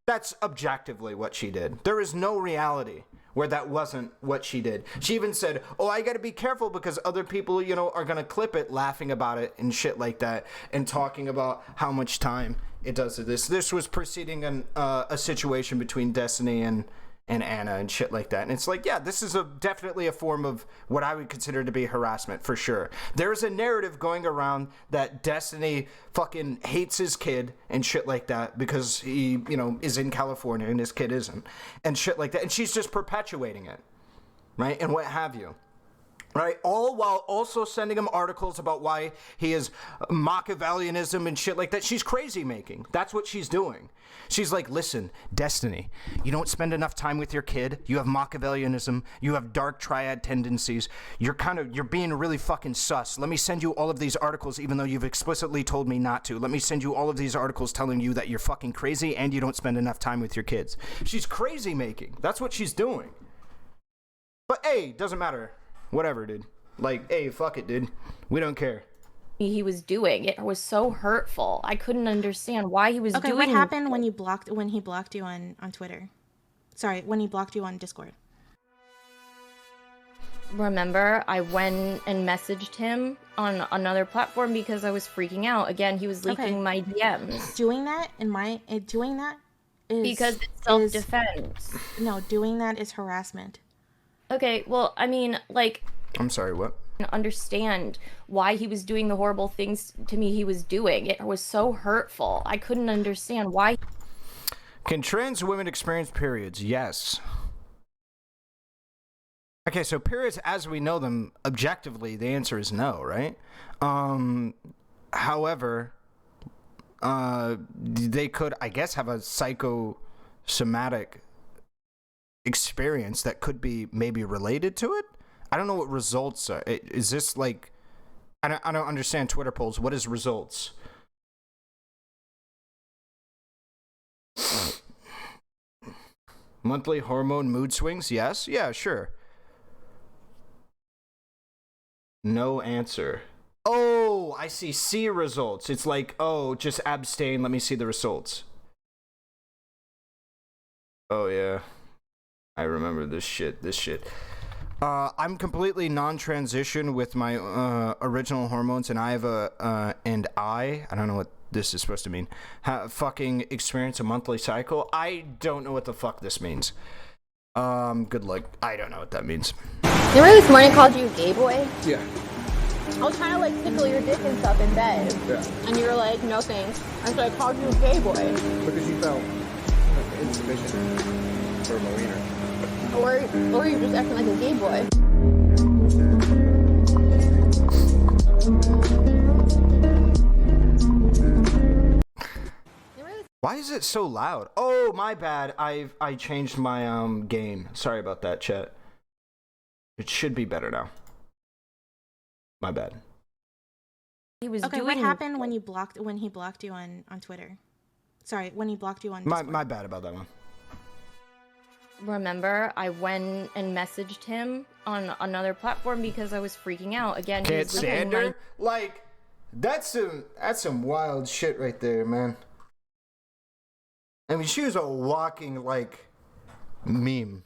That's objectively what she did. There is no reality where that wasn't what she did. She even said, oh, I gotta be careful because other people, are gonna clip it, laughing about it and shit like that, and talking about how much time it does to this. This was preceding a situation between Destiny and Anna and shit like that. And it's like, yeah, this is definitely a form of what I would consider to be harassment, for sure. There's a narrative going around that Destiny fucking hates his kid and shit like that because he, is in California and his kid isn't, and shit like that. And she's just perpetuating it, right? And what have you. Right, all while also sending him articles about why he is Machiavellianism and shit like that. She's crazy making. That's what she's doing. She's like, listen, Destiny, you don't spend enough time with your kid. You have Machiavellianism. You have dark triad tendencies. You're being really fucking sus. Let me send you all of these articles, even though you've explicitly told me not to. Let me send you all of these articles telling you that you're fucking crazy and you don't spend enough time with your kids. She's crazy making. That's what she's doing. But hey, doesn't matter. Whatever, dude. Like, hey, fuck it, dude. We don't care. He was doing it was so hurtful. I couldn't understand why he was doing. Okay, what happened when he blocked you on Twitter? Sorry, when he blocked you on Discord. Remember, I went and messaged him on another platform because I was freaking out. Again, he was leaking my DMs. Doing that is because it's self-defense. No, doing that is harassment. Okay, well, I mean, like, I'm sorry, what? Understand why he was doing the horrible things to me he was doing. It was so hurtful. I couldn't understand why. Can trans women experience periods? Yes. Okay, so periods as we know them objectively, the answer is no, right? However, they could, I guess, have a psychosomatic experience that could be maybe related to it. I don't know what results are. Is this like, I don't understand Twitter polls. What is results? Monthly hormone mood swings? Yes. Yeah, sure. No answer. Oh, I see. C results. It's like, oh, just abstain. Let me see the results. Oh, yeah. I remember this shit. I'm completely non-transition with my original hormones, and I have I don't know what this is supposed to mean, fucking experience a monthly cycle. I don't know what the fuck this means. Good luck. I don't know what that means. Remember this morning I called you gay boy? Yeah. I was trying to like tickle your dick and stuff in bed. Yeah. And you were like, no thanks. And so I called you gay boy. Because you felt insufficient for a wiener. Or you're just acting like a gay boy. Why is it so loud? Oh, my bad. I changed my game. Sorry about that, chat. It should be better now. My bad. He was okay, what happened when he blocked you on Twitter? Sorry, when he blocked you on Discord. My bad about that one. Remember, I went and messaged him on another platform because I was freaking out. Again, Can't stand her? Like, that's some wild shit right there, man. I mean, she was a walking, like, meme.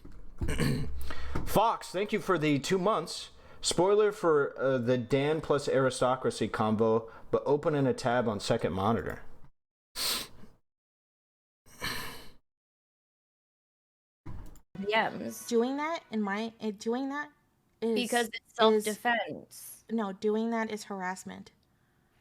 Fox, thank you for the 2 months. Spoiler for the Dan plus Aristocracy combo, but open in a tab on second monitor. DMs. Doing that is because it's self-defense. No, doing that is harassment.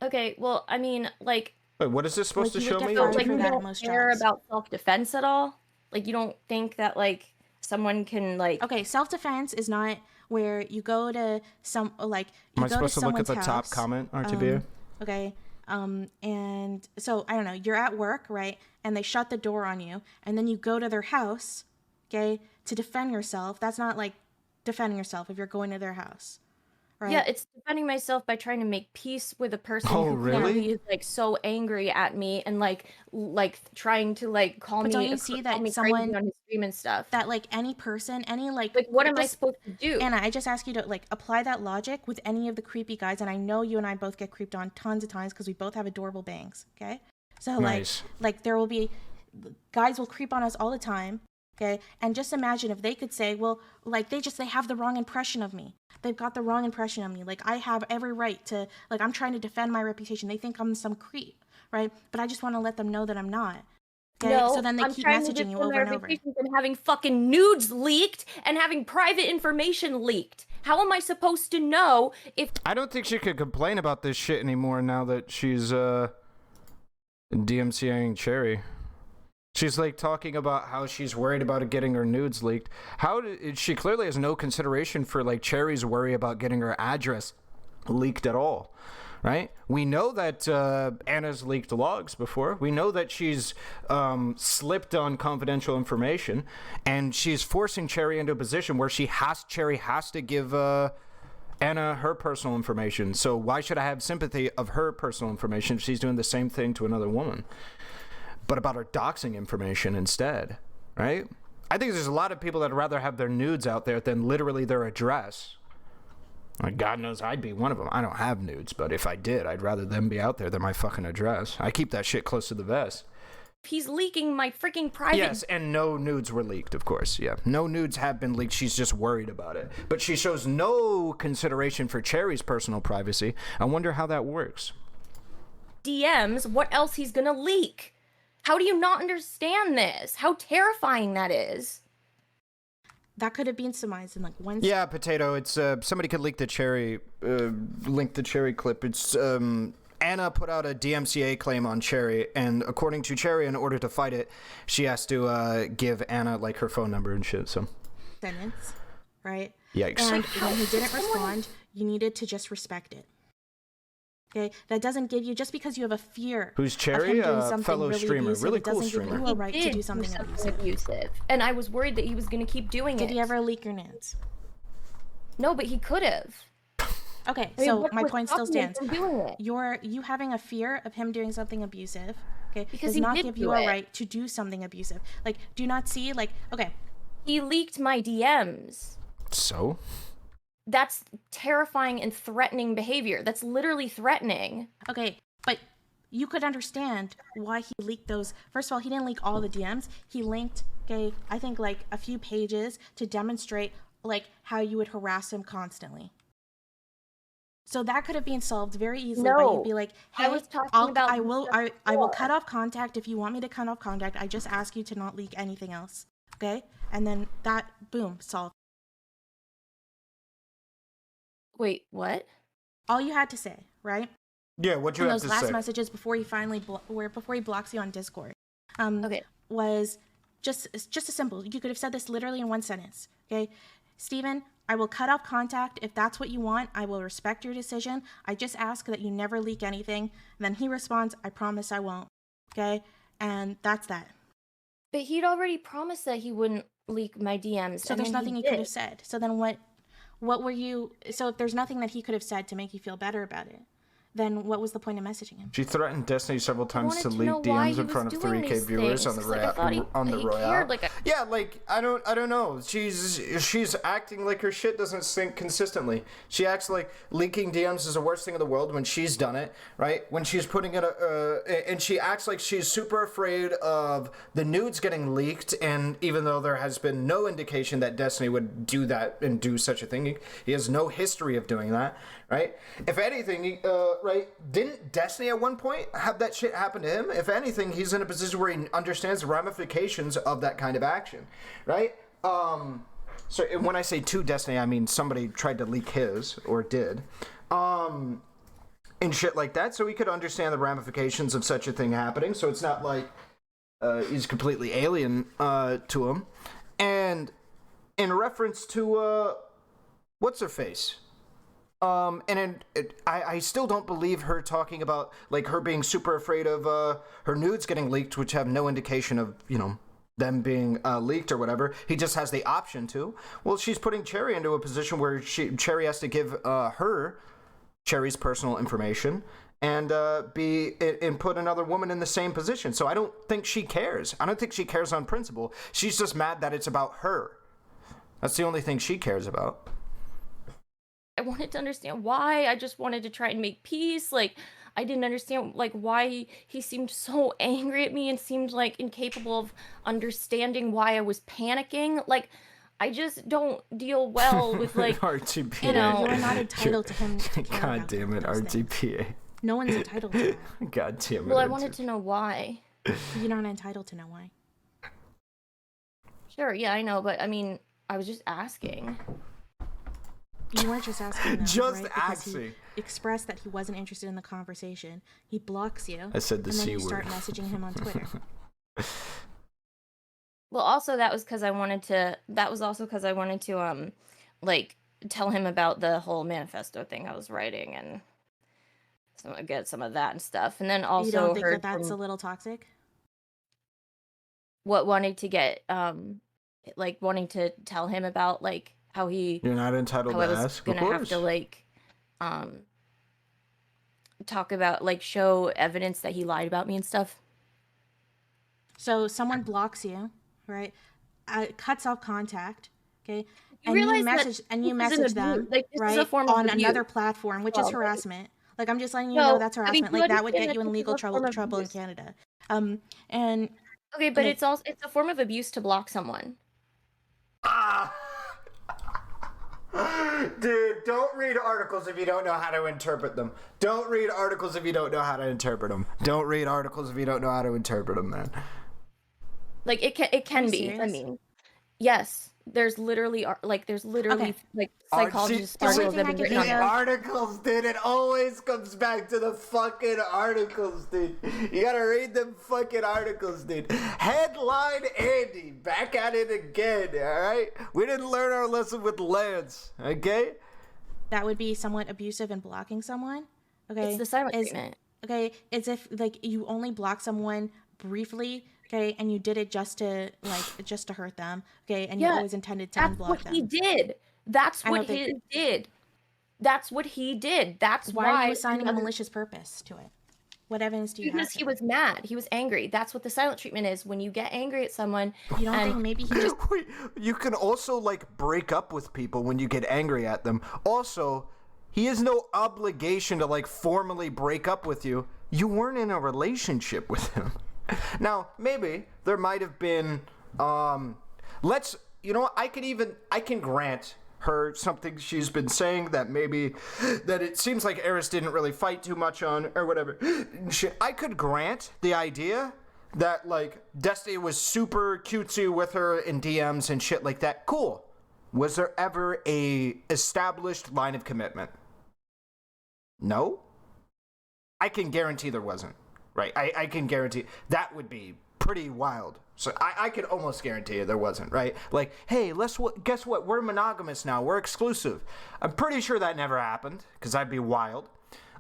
Okay, well, I mean, like. Wait, what is this supposed to show me? So, like, you don't care about self-defense at all? Like, you don't think that, like, someone can, like... Okay, self-defense is not where you go to some, like... Am I supposed to look at the top comment, RTBA? Okay, and so, I don't know, you're at work, right? And they shut the door on you, and then you go to their house, okay, to defend yourself. That's not, like, defending yourself if you're going to their house. Right. Yeah, it's defending myself by trying to make peace with a person who really is like so angry at me and like trying to like call me. But don't you see that someone on his stream and stuff? That like any person, any like what am I supposed to do? Anna, I just ask you to like apply that logic with any of the creepy guys, and I know you and I both get creeped on tons of times because we both have adorable bangs. Okay, so nice. like there will be guys will creep on us all the time. Okay, and just imagine if they could say, well, like they have the wrong impression of me. They've got the wrong impression of me. Like I have every right to, like I'm trying to defend my reputation. They think I'm some creep, right? But I just want to let them know that I'm not. Okay? No, so then they keep messaging you over and over. And having fucking nudes leaked and having private information leaked. How am I supposed to know if... I don't think she could complain about this shit anymore now that she's DMCAing Cherry. She's like talking about how she's worried about getting her nudes leaked. She clearly has no consideration for like Cherry's worry about getting her address leaked at all, right? We know that Anna's leaked logs before. We know that she's slipped on confidential information, and she's forcing Cherry into a position where Cherry has to give Anna her personal information. So why should I have sympathy of her personal information if she's doing the same thing to another woman? But about her doxing information instead, right? I think there's a lot of people that would rather have their nudes out there than literally their address. Like, God knows I'd be one of them. I don't have nudes, but if I did, I'd rather them be out there than my fucking address. I keep that shit close to the vest. He's leaking my freaking private... Yes, and no nudes were leaked, of course, yeah. No nudes have been leaked, she's just worried about it. But she shows no consideration for Cherry's personal privacy. I wonder how that works. DMs, what else he's gonna leak? How do you not understand this? How terrifying that is. That could have been surmised in like one... Yeah, Potato, it's, somebody could leak the Cherry, link the Cherry clip. It's, Anna put out a DMCA claim on Cherry, and according to Cherry, in order to fight it, she has to give Anna like her phone number and shit. So, sentence, right? Yikes! And when he didn't respond, you needed to just respect it. Okay, that doesn't give you, just because you have a fear. Who's Cherry? A fellow really streamer, abusive, really it cool doesn't streamer. give you a right to do something abusive. And I was worried that he was gonna keep doing it. Did he ever leak your nudes? No, but he could have. Okay, so my point still stands. You having a fear of him doing something abusive, okay, because does not give you a right to do something abusive. Like, do not see, like, okay. He leaked my DMs. So? That's terrifying and threatening behavior. That's literally threatening. Okay, but you could understand why he leaked those. First of all, he didn't leak all the DMs. He linked, okay, I think like a few pages to demonstrate like how you would harass him constantly. So that could have been solved very easily by you'd be like, hey, I will cut off contact if you want me to cut off contact. I just ask you to not leak anything else. Okay? And then that, boom, solved. Wait, what? All you had to say, right? Yeah, what you have to say. Those last messages before he finally before he blocks you on Discord, was just a simple. You could have said this literally in one sentence. Okay, Steven, I will cut off contact if that's what you want. I will respect your decision. I just ask that you never leak anything. And then he responds, I promise I won't. Okay, and that's that. But he'd already promised that he wouldn't leak my DMs. So there's nothing he could have said. So then what were you, so if there's nothing that he could have said to make you feel better about it, then what was the point of messaging him? She threatened Destiny several times to leak DMs in front of 3K viewers on the Royale. Yeah, like I don't know. She's acting like her shit doesn't sync consistently. She acts like leaking DMs is the worst thing in the world when she's done it, right? When she's putting it, and she acts like she's super afraid of the nudes getting leaked. And even though there has been no indication that Destiny would do that and do such a thing, he has no history of doing that, right? If anything, right? Didn't Destiny at one point have that shit happen to him? If anything, he's in a position where he understands the ramifications of that kind of action, right? So when I say to Destiny, I mean somebody tried to leak his, or did, and shit like that, so he could understand the ramifications of such a thing happening, so it's not like he's completely alien to him. And in reference to, what's-her-face? I still don't believe her talking about, like, her being super afraid of her nudes getting leaked, which have no indication of, you know, them being leaked or whatever. He just has the option to. Well, she's putting Cherry into a position where Cherry has to give her Cherry's personal information and put another woman in the same position. So I don't think she cares. I don't think she cares on principle. She's just mad that it's about her. That's the only thing she cares about. I wanted to understand why. I just wanted to try and make peace. Like, I didn't understand, like, why he seemed so angry at me and seemed, like, incapable of understanding why I was panicking. Like, I just don't deal well with, like, RTPA. You know, you're not entitled to him. God damn it, RTPA. No one's entitled to that. God damn it. Well, I wanted to know why. You're not entitled to know why. Sure, yeah, I know, but, I mean, I was just asking. You weren't just asking them, just right? asking. He expressed that he wasn't interested in the conversation. He blocks you. I said the C word. And then you start messaging him on Twitter. Well, also that was because I wanted to. Like, tell him about the whole manifesto thing I was writing and get some of that and stuff. And then also, you don't think that that's a little toxic? What, wanting to get like wanting to tell him about like. How you're not entitled to ask. Gonna have to like talk about, like, show evidence that he lied about me and stuff. So someone blocks you, right? Cuts off contact, okay? And you message them, like, right, on another platform, which is harassment. Like, I'm just letting you know that's harassment. Like, that would get you in legal trouble in Canada. And okay, but it's a form of abuse to block someone. Dude, don't read articles if you don't know how to interpret them. Don't read articles if you don't know how to interpret them. Don't read articles if you don't know how to interpret them, man. Like it can be. Serious? I mean, yes. There's literally like psychologists articles that have been written on it. Articles, dude. It always comes back to the fucking articles, dude. You gotta read them fucking articles, dude. Headline Andy, back at it again, alright? We didn't learn our lesson with Lance, okay? That would be somewhat abusive and blocking someone. Okay. It's the silent treatment. Okay, it's if like you only block someone briefly, okay, and you did it just to hurt them, okay, and you always intended to unblock them. That's what he did. That's what he did. That's what he did. That's why are you assigning a malicious purpose to it? What evidence do you have? Because he was mad. He was angry. That's what the silent treatment is. When you get angry at someone, you don't think maybe he just you can also like break up with people when you get angry at them. Also, he has no obligation to like formally break up with you. You weren't in a relationship with him. Now, maybe there might have been, I can grant her something she's been saying that maybe, that it seems like Eris didn't really fight too much on, or whatever. I could grant the idea that, like, Destiny was super cutesy with her in DMs and shit like that. Cool. Was there ever a established line of commitment? No? I can guarantee there wasn't. Right, I can guarantee that would be pretty wild. So I could almost guarantee there wasn't, right? Like, hey, guess what? We're monogamous now. We're exclusive. I'm pretty sure that never happened, because I'd be wild.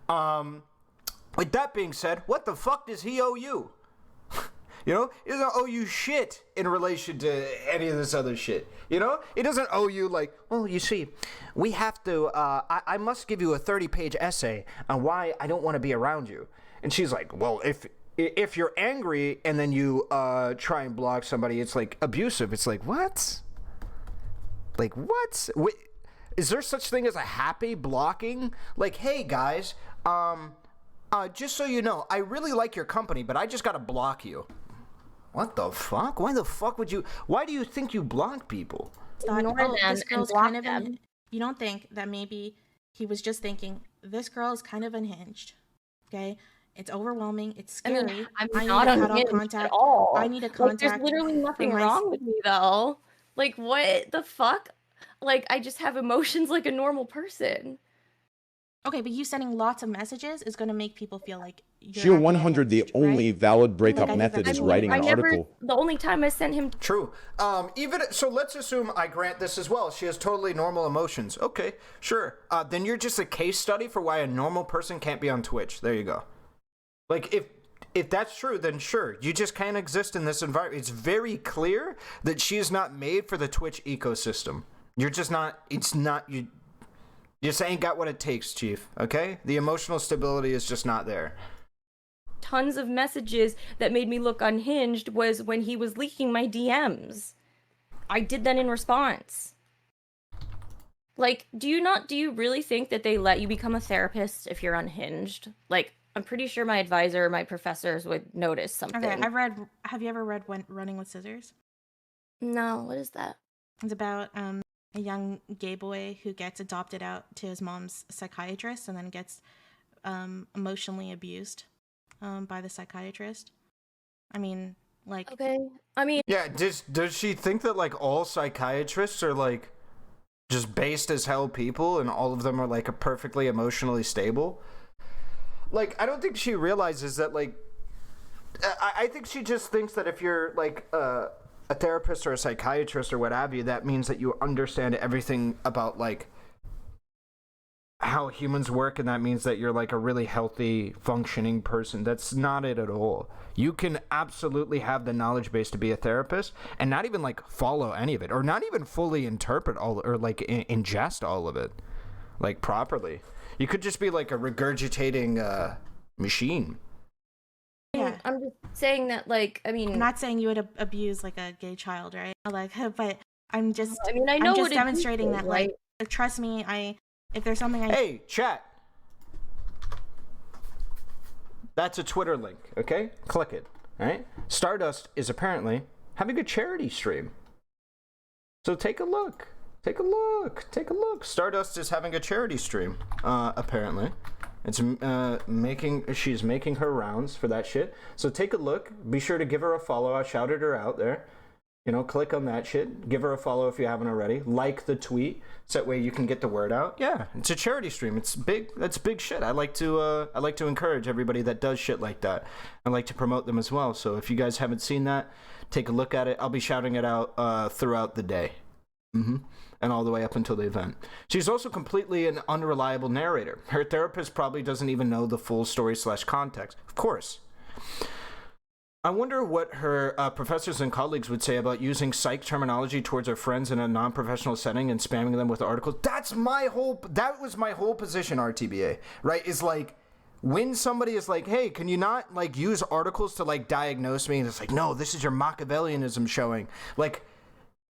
With that being said, what the fuck does he owe you? You know, he doesn't owe you shit in relation to any of this other shit. You know, he doesn't owe you like, well, you see, we have to, I must give you a 30-page essay on why I don't want to be around you. And she's like, well, if you're angry and then you try and block somebody, it's like abusive. It's like, what? Like, what? Wait, is there such thing as a happy blocking? Like, hey, guys, just so you know, I really like your company, but I just got to block you. What the fuck? Why the fuck would you? Why do you think you block people? This girl's kind of you don't think that maybe he was just thinking, this girl is kind of unhinged, okay? It's overwhelming. It's scary. I mean, I'm not unhinged at all. I need a contact. Like, there's literally nothing wrong with me, though. Like, what the fuck? Like, I just have emotions like a normal person. Okay, but you sending lots of messages is going to make people feel like you're 100. The only valid breakup method is writing an article. The only time I sent him. True. Even so, let's assume I grant this as well. She has totally normal emotions. Okay, sure. Then you're just a case study for why a normal person can't be on Twitch. There you go. Like, if that's true, then sure. You just can't exist in this environment. It's very clear that she is not made for the Twitch ecosystem. You're just not, you just ain't got what it takes, Chief, okay? The emotional stability is just not there. Tons of messages that made me look unhinged was when he was leaking my DMs. I did that in response. Like, do you really think that they let you become a therapist if you're unhinged? Like, I'm pretty sure my advisor, my professors would notice something. Okay, have you ever read Running with Scissors? No, what is that? It's about a young gay boy who gets adopted out to his mom's psychiatrist and then gets emotionally abused by the psychiatrist. I mean, like... Okay, I mean... Yeah, does she think that, like, all psychiatrists are, like, just based as hell people and all of them are, like, perfectly emotionally stable? Like, I don't think she realizes that, like, I think she just thinks that if you're, like, a therapist or a psychiatrist or what have you, that means that you understand everything about, like, how humans work, and that means that you're, like, a really healthy, functioning person. That's not it at all. You can absolutely have the knowledge base to be a therapist and not even, like, follow any of it, or not even fully interpret all, or, like, ingest all of it, like, properly. You could just be like a regurgitating machine. Yeah, I'm just saying that, like, I mean, I'm not saying you would abuse like a gay child, right? Like, but I'm just, I mean, I know I'm just what demonstrating that, right? like, trust me, if there's something I... Hey, chat. That's a Twitter link, okay? Click it. right? Stardust is apparently having a charity stream. So take a look. Take a look. Take a look. Stardust is having a charity stream, apparently. It's she's making her rounds for that shit. So take a look. Be sure to give her a follow. I shouted her out there. You know, click on that shit. Give her a follow if you haven't already. Like the tweet, so that way you can get the word out. Yeah, it's a charity stream. It's big. That's big shit. I like to encourage everybody that does shit like that. I like to promote them as well. So if you guys haven't seen that, take a look at it. I'll be shouting it out throughout the day. And all the way up until the event. She's also completely an unreliable narrator. Her therapist probably doesn't even know the full story / context. Of course. I wonder what her professors and colleagues would say about using psych terminology towards her friends in a non-professional setting and spamming them with articles. That was my whole position, RTBA, right? Is like, when somebody is like, hey, can you not like use articles to like diagnose me? And it's like, no, this is your Machiavellianism showing. Like,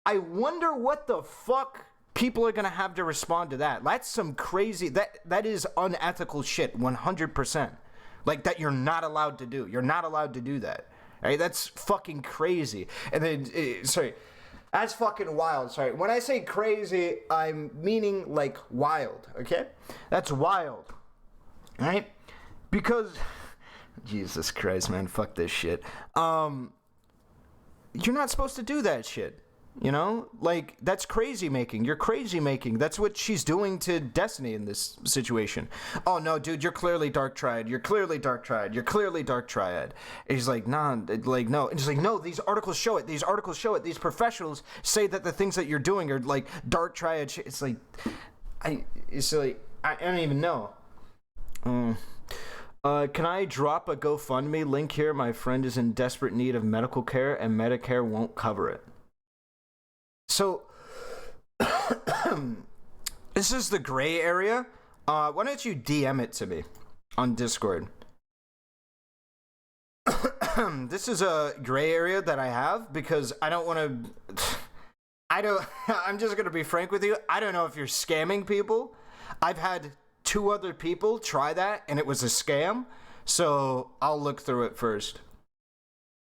I wonder what the fuck people are going to have to respond to that. That's some crazy... That is unethical shit, 100%. Like, that you're not allowed to do. You're not allowed to do that. Right? That's fucking crazy. And then... sorry. That's fucking wild. Sorry. When I say crazy, I'm meaning, like, wild. Okay? That's wild. Right? Because... Jesus Christ, man. Fuck this shit. You're not supposed to do that shit. You know, like, that's crazy making. You're crazy making. That's what she's doing to Destiny in this situation. Oh, no, dude, you're clearly Dark Triad. You're clearly Dark Triad. You're clearly Dark Triad. And he's like, nah, like, no. And he's like, no, these articles show it. These articles show it. These professionals say that the things that you're doing are, like, Dark Triad shit. It's like, I don't even know. Can I drop a GoFundMe link here? My friend is in desperate need of medical care, and Medicare won't cover it. So, this is the gray area. Why don't you DM it to me on Discord? This is a gray area that I have because I don't want to... I'm just going to be frank with you. I don't know if you're scamming people. I've had 2 other people try that, and it was a scam. So, I'll look through it first.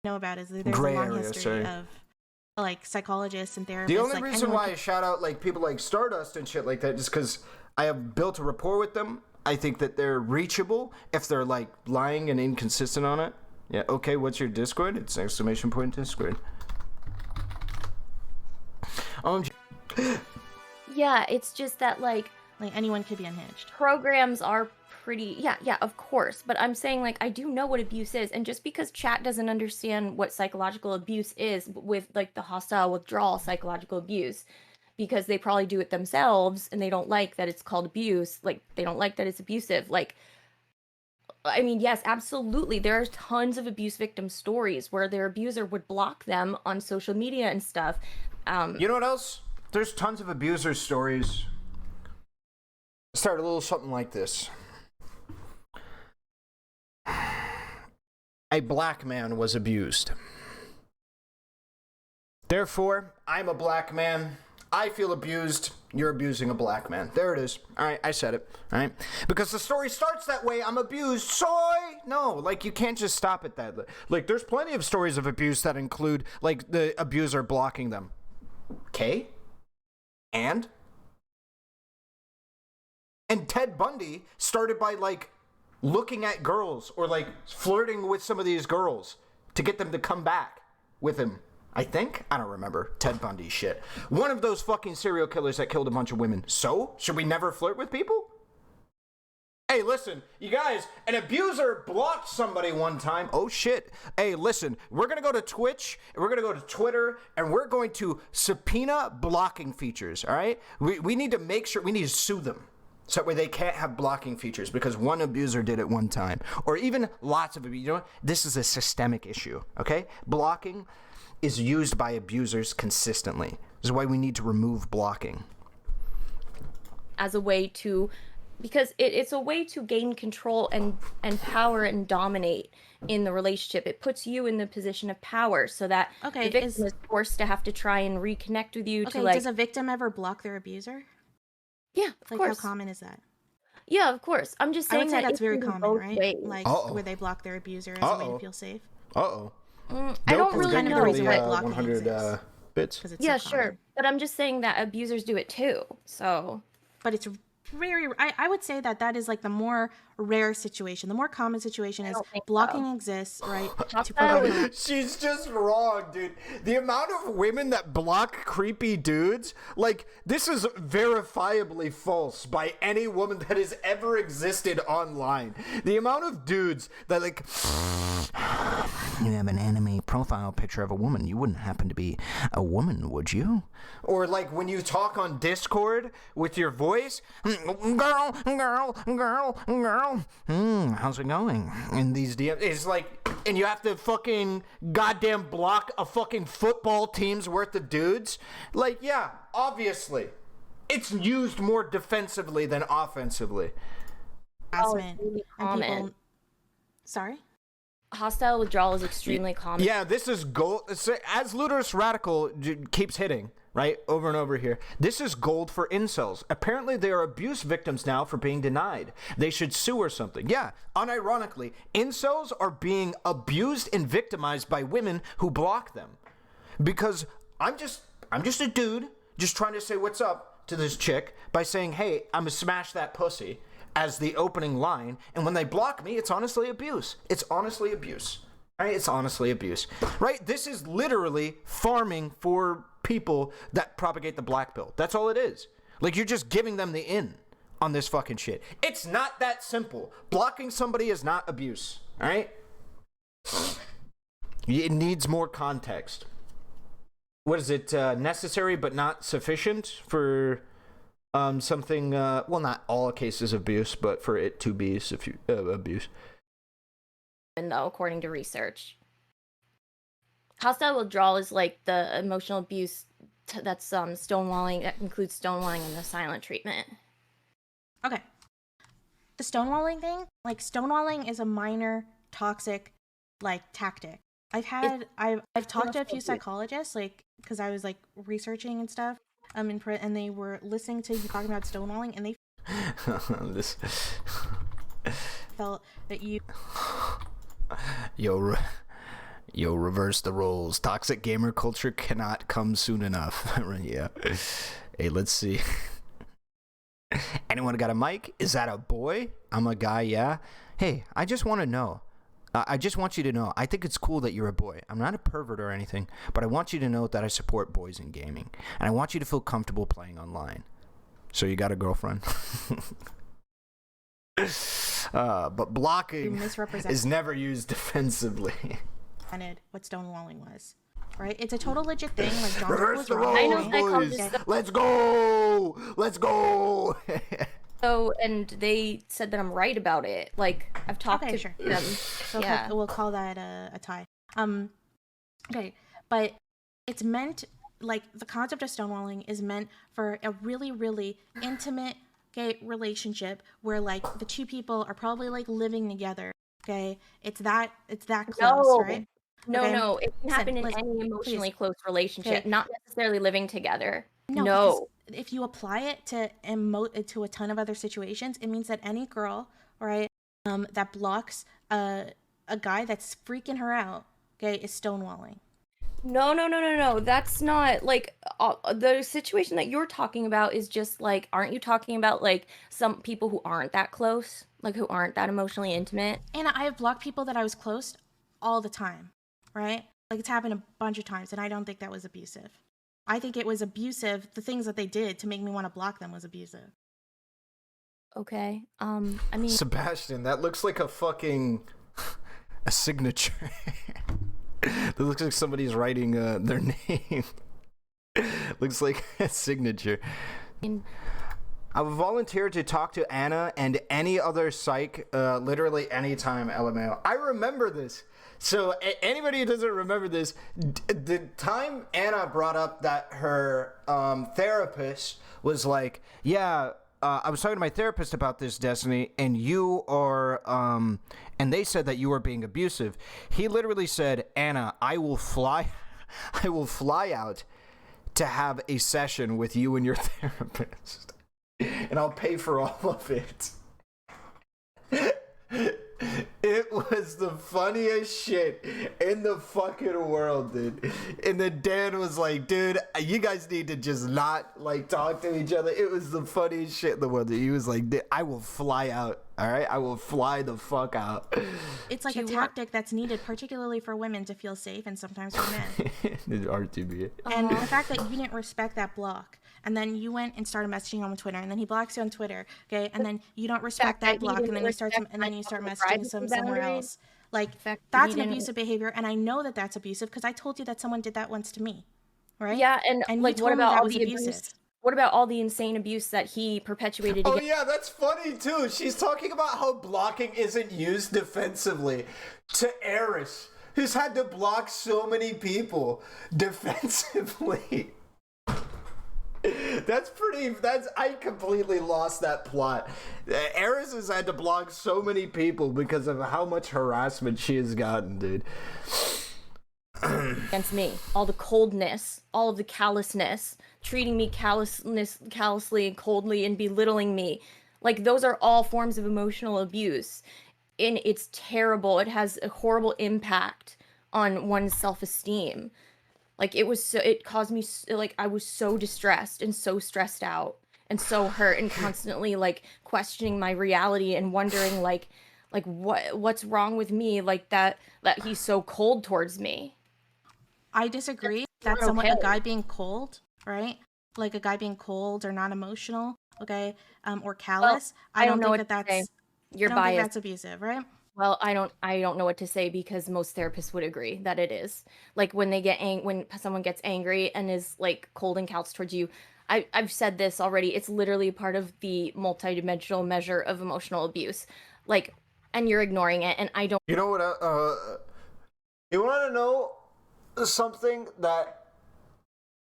Know about is there's gray a long area, history of... like psychologists and therapists. The only reason why I shout out like people like Stardust and shit like that is because I have built a rapport with them. I think that they're reachable if they're like lying and inconsistent on it. Yeah, okay, what's your Discord? It's !Discord. Yeah, it's just that like anyone could be unhinged. Programs are pretty, yeah, of course. But I'm saying, like, I do know what abuse is. And just because chat doesn't understand what psychological abuse is with, like, the hostile withdrawal psychological abuse, because they probably do it themselves and they don't like that it's called abuse, like, they don't like that it's abusive. Like, I mean, yes, absolutely. There are tons of abuse victim stories where their abuser would block them on social media and stuff. You know what else? There's tons of abuser stories. Start a little something like this. A black man was abused. Therefore, I'm a black man. I feel abused. You're abusing a black man. There it is. All right, I said it. All right, because the story starts that way. I'm abused. Soy. No, like you can't just stop at that. Like there's plenty of stories of abuse that include like the abuser blocking them. Okay. And Ted Bundy started by like looking at girls or like flirting with some of these girls to get them to come back with him. I think? I don't remember. Ted Bundy shit. One of those fucking serial killers that killed a bunch of women. So? Should we never flirt with people? Hey, listen, you guys, an abuser blocked somebody one time. Oh, shit. Hey, listen, we're going to go to Twitch, and we're going to go to Twitter, and we're going to subpoena blocking features, all right? We need to make sure, we need to sue them. So that way they can't have blocking features because one abuser did it one time. Or even lots of abuse. You know what? This is a systemic issue, okay? Blocking is used by abusers consistently. This is why we need to remove blocking. As a way to, because it's a way to gain control and power and dominate in the relationship. It puts you in the position of power so that the victim is forced to have to try and reconnect with you. Okay, to like, does a victim ever block their abuser? Yeah, of course. How common is that? Yeah, of course. I'm just saying I would say that that's very common, right? Ways. Like where they block their abuser as a way to feel safe. Uh-oh. I don't really know. Why blocking 100 bits. Yeah, sure. But I'm just saying that abusers do it too. So, but it's very. I would say that is like the more rare situation. The more common situation is blocking exists, right? She's just wrong, dude. The amount of women that block creepy dudes, like, this is verifiably false by any woman that has ever existed online. The amount of dudes that, like, you have an anime profile picture of a woman. You wouldn't happen to be a woman, would you? Or, like, when you talk on Discord with your voice, girl, how's it going? And these DMs, it's like, and you have to fucking goddamn block a fucking football team's worth of dudes. Like, yeah, obviously, it's used more defensively than offensively. Harassment and people. Sorry. Hostile withdrawal is extremely common. Yeah, this is gold. As Ludus Radical keeps hitting, right, over and over here, this is gold for incels. Apparently, they are abuse victims now for being denied. They should sue or something. Yeah, unironically, incels are being abused and victimized by women who block them. Because I'm just a dude just trying to say what's up to this chick by saying, hey, I'm gonna smash that pussy, as the opening line, and when they block me, it's honestly abuse. It's honestly abuse. Right? It's honestly abuse. Right? This is literally farming for people that propagate the black pill. That's all it is. Like, you're just giving them the in on this fucking shit. It's not that simple. Blocking somebody is not abuse. All right? It needs more context. What is it? Necessary but not sufficient for something, well, not all cases of abuse, but for it to be abuse. And though, according to research, hostile withdrawal is like the emotional abuse that's stonewalling, that includes stonewalling and the silent treatment. Okay. The stonewalling thing, like, stonewalling is a minor toxic, like, tactic. I've talked to a few psychologists, like, because I was, like, researching and stuff. And they were listening to you talking about stonewalling, and they felt that you Yo, reverse the roles. Toxic gamer culture cannot come soon enough. Yeah. Hey, let's see. Anyone got a mic? Is that a boy? I'm a guy, yeah. Hey, I just want to know. I just want you to know, I think it's cool that you're a boy. I'm not a pervert or anything, but I want you to know that I support boys in gaming. And I want you to feel comfortable playing online. So you got a girlfriend? But blocking is never used defensively. What stonewalling was. Right? It's a total legit thing. Like, Jonzherka reverse the roles, boys. Let's go! Let's go! So, and they said that I'm right about it. Like, I've talked to them. So yeah. We'll call that a tie. Okay, but it's meant, like, the concept of stonewalling is meant for a really, really intimate, okay, relationship where, like, the two people are probably, like, living together. Okay, it's that close, right? No, it can happen in any emotionally close relationship, not necessarily living together. No. If you apply it to a ton of other situations, it means that any girl, right, that blocks a guy that's freaking her out, okay, is stonewalling. No. That's not, like, the situation that you're talking about is just, like, aren't you talking about, like, some people who aren't that close, like, who aren't that emotionally intimate? And I have blocked people that I was close all the time, right? Like, it's happened a bunch of times, and I don't think that was abusive. I think it was abusive. The things that they did to make me want to block them was abusive. Okay. I mean, Sebastian, that looks like a signature. That looks like somebody's writing their name. Looks like a signature. I would volunteer to talk to Anna and any other psych literally anytime, LMAO. I remember this. So anybody who doesn't remember this, the time Anna brought up that her therapist was like, yeah, I was talking to my therapist about this, Destiny, and you are, and they said that you were being abusive. He literally said, Anna, I will fly out to have a session with you and your therapist, and I'll pay for all of it. It was the funniest shit in the fucking world, dude. And then Dan was like, dude, you guys need to just not, like, talk to each other. It was the funniest shit in the world. He was like, I will fly out, all right? I will fly the fuck out. It's like a tactic that's needed, particularly for women to feel safe and sometimes for men. RTB. And the fact that you didn't respect that block, and then you went and started messaging him on Twitter, and then he blocks you on Twitter, okay? And then you don't respect that block, and then you start messaging somewhere else. Like, that's an abusive behavior, and I know that that's abusive because I told you that someone did that once to me, right? Yeah, and like, what about all the abusive. Abuse? What about all the insane abuse that he perpetuated? Oh yeah, that's funny too. She's talking about how blocking isn't used defensively to Eris, who's had to block so many people defensively. I completely lost that plot. Eris has had to block so many people because of how much harassment she has gotten, dude. Against me. All the coldness, all of the callousness, treating me callously and coldly and belittling me. Like, those are all forms of emotional abuse. And it's terrible. It has a horrible impact on one's self-esteem. Like, it caused me, like, I was so distressed and so stressed out and so hurt and constantly, like, questioning my reality and wondering, like what's wrong with me, like, that he's so cold towards me. I disagree. That's somewhat a guy being cold, right? Like, a guy being cold or not emotional, okay, or callous. Well, I don't know think that's you're I don't biased. think that's abusive, right? Well, I don't know what to say because most therapists would agree that it is. Like, when they get when someone gets angry and is, like, cold and callous towards you, I've said this already. It's literally part of the multidimensional measure of emotional abuse. Like, and you're ignoring it, and I don't. You know what? You want to know something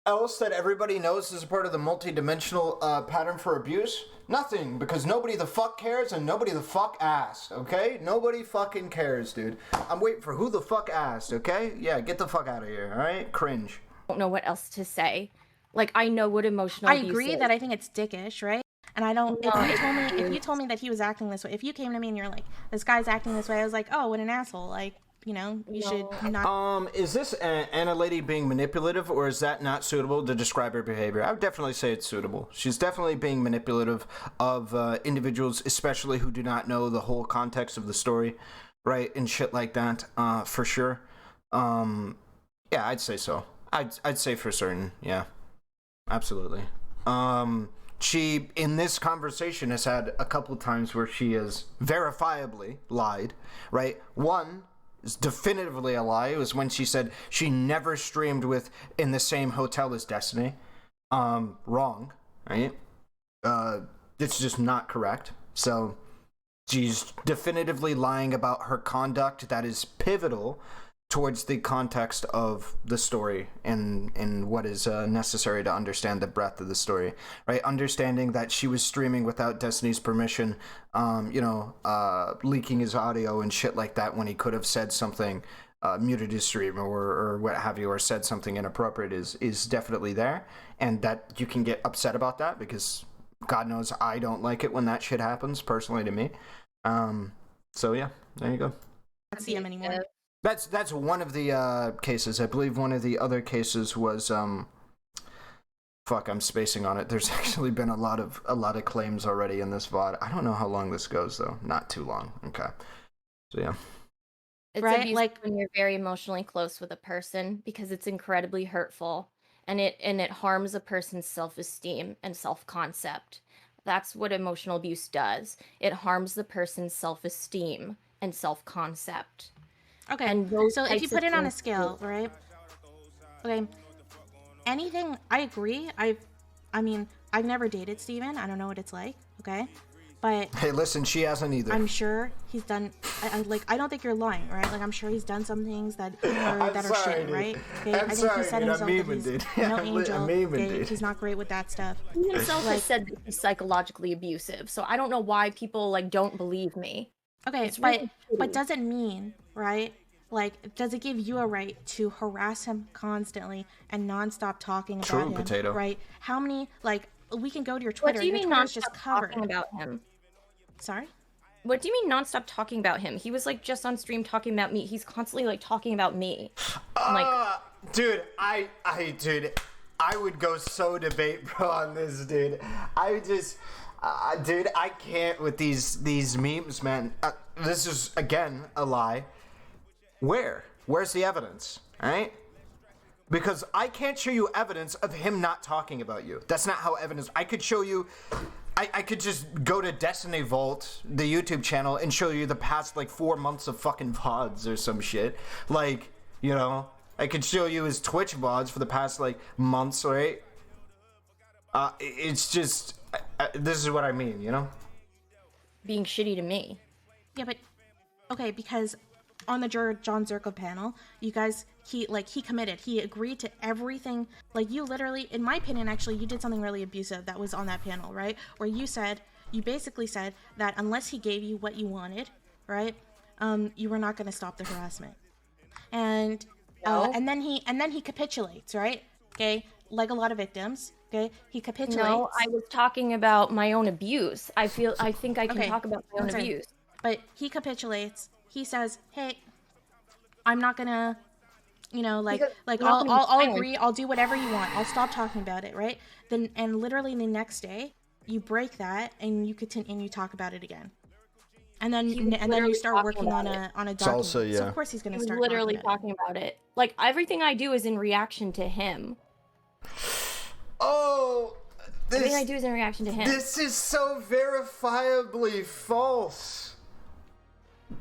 else that everybody knows is a part of the multidimensional pattern for abuse? Nothing, because nobody the fuck cares and nobody the fuck asked, okay? Nobody fucking cares, dude. I'm waiting for who the fuck asked, okay? Yeah, get the fuck out of here, alright? Cringe. I don't know what else to say. Like, I know what emotional abuse agree is. that I think it's dickish, right? And I don't, if you told me that he was acting this way, if you came to me and you're like, this guy's acting this way, I was like, oh, what an asshole, like, you know, you should not. Is this Anna lady being manipulative, or is that not suitable to describe her behavior? I would definitely say it's suitable. She's definitely being manipulative of individuals, especially who do not know the whole context of the story, right, and shit like that, for sure. Yeah, I'd say so. I'd say for certain, yeah. Absolutely. She, in this conversation, has had a couple times where she has verifiably lied, right? One is definitively a lie. It was when she said she never streamed in the same hotel as Destiny. Wrong, right? It's just not correct. So she's definitively lying about her conduct that is pivotal towards the context of the story and what is necessary to understand the breadth of the story, right? Understanding that she was streaming without Destiny's permission, leaking his audio and shit like that when he could have said something, muted his stream or what have you, or said something inappropriate is definitely there. And that you can get upset about that because God knows I don't like it when that shit happens, personally, to me. So yeah, there you go. I don't see him anymore. That's one of the cases. I believe one of the other cases was fuck, I'm spacing on it. There's actually been a lot of claims already in this VOD. I don't know how long this goes though. Not too long. Okay. So yeah. It's right, like when you're very emotionally close with a person because it's incredibly hurtful and it harms a person's self-esteem and self-concept. That's what emotional abuse does. It harms the person's self-esteem and self-concept. Okay, so if you put it on a scale, right? Okay, anything, I agree. I mean, I've never dated Steven. I don't know what it's like, okay? But hey, listen, she hasn't either. I'm sure he's done. I don't think you're lying, right? Like, I'm sure he's done some things that are shit, right? Okay, I think he said himself that he's no angel. Okay, he's not great with that stuff. He himself has said that he's psychologically abusive, so I don't know why people don't believe me. Okay, but does it mean, right? Like, does it give you a right to harass him constantly and nonstop talking about him? Potato. Right? How many, we can go to your Twitter. What do you mean nonstop just talking about him? Sorry? What do you mean non-stop talking about him? He was like just on stream talking about me. He's constantly like talking about me. Dude, I would go so debate, bro, on this, dude. I just, dude, I can't with these memes, man. This is again a lie. Where's the evidence? All right? Because I can't show you evidence of him not talking about you. That's not how evidence. I could show you. I could just go to Destiny Vault, the YouTube channel, and show you the past, like, 4 months of fucking VODs or some shit. Like, you know, I could show you his Twitch VODs for the past, like, months, right? It's just, this is what I mean, you know? Being shitty to me. Yeah, but, okay, because on the Jonzherka panel, you guys, he committed. He agreed to everything. Like, you literally, in my opinion, actually, you did something really abusive that was on that panel, right? Where you basically said that unless he gave you what you wanted, right, you were not going to stop the harassment. And then he capitulates, right? Okay, like a lot of victims. Okay, he capitulates. No, I was talking about my own abuse. I think I can talk about my own abuse. But he capitulates. He says, "Hey, I'm not gonna, you know, I'll agree. I'll do whatever you want. I'll stop talking about it, right?" Then, and literally the next day, you break that and you continue and you talk about it again. And then you start working on a document. Also, yeah. So of course he's gonna start literally talking about it. Like, everything I do is in reaction to him. Oh, everything I do is in reaction to him. This is so verifiably false.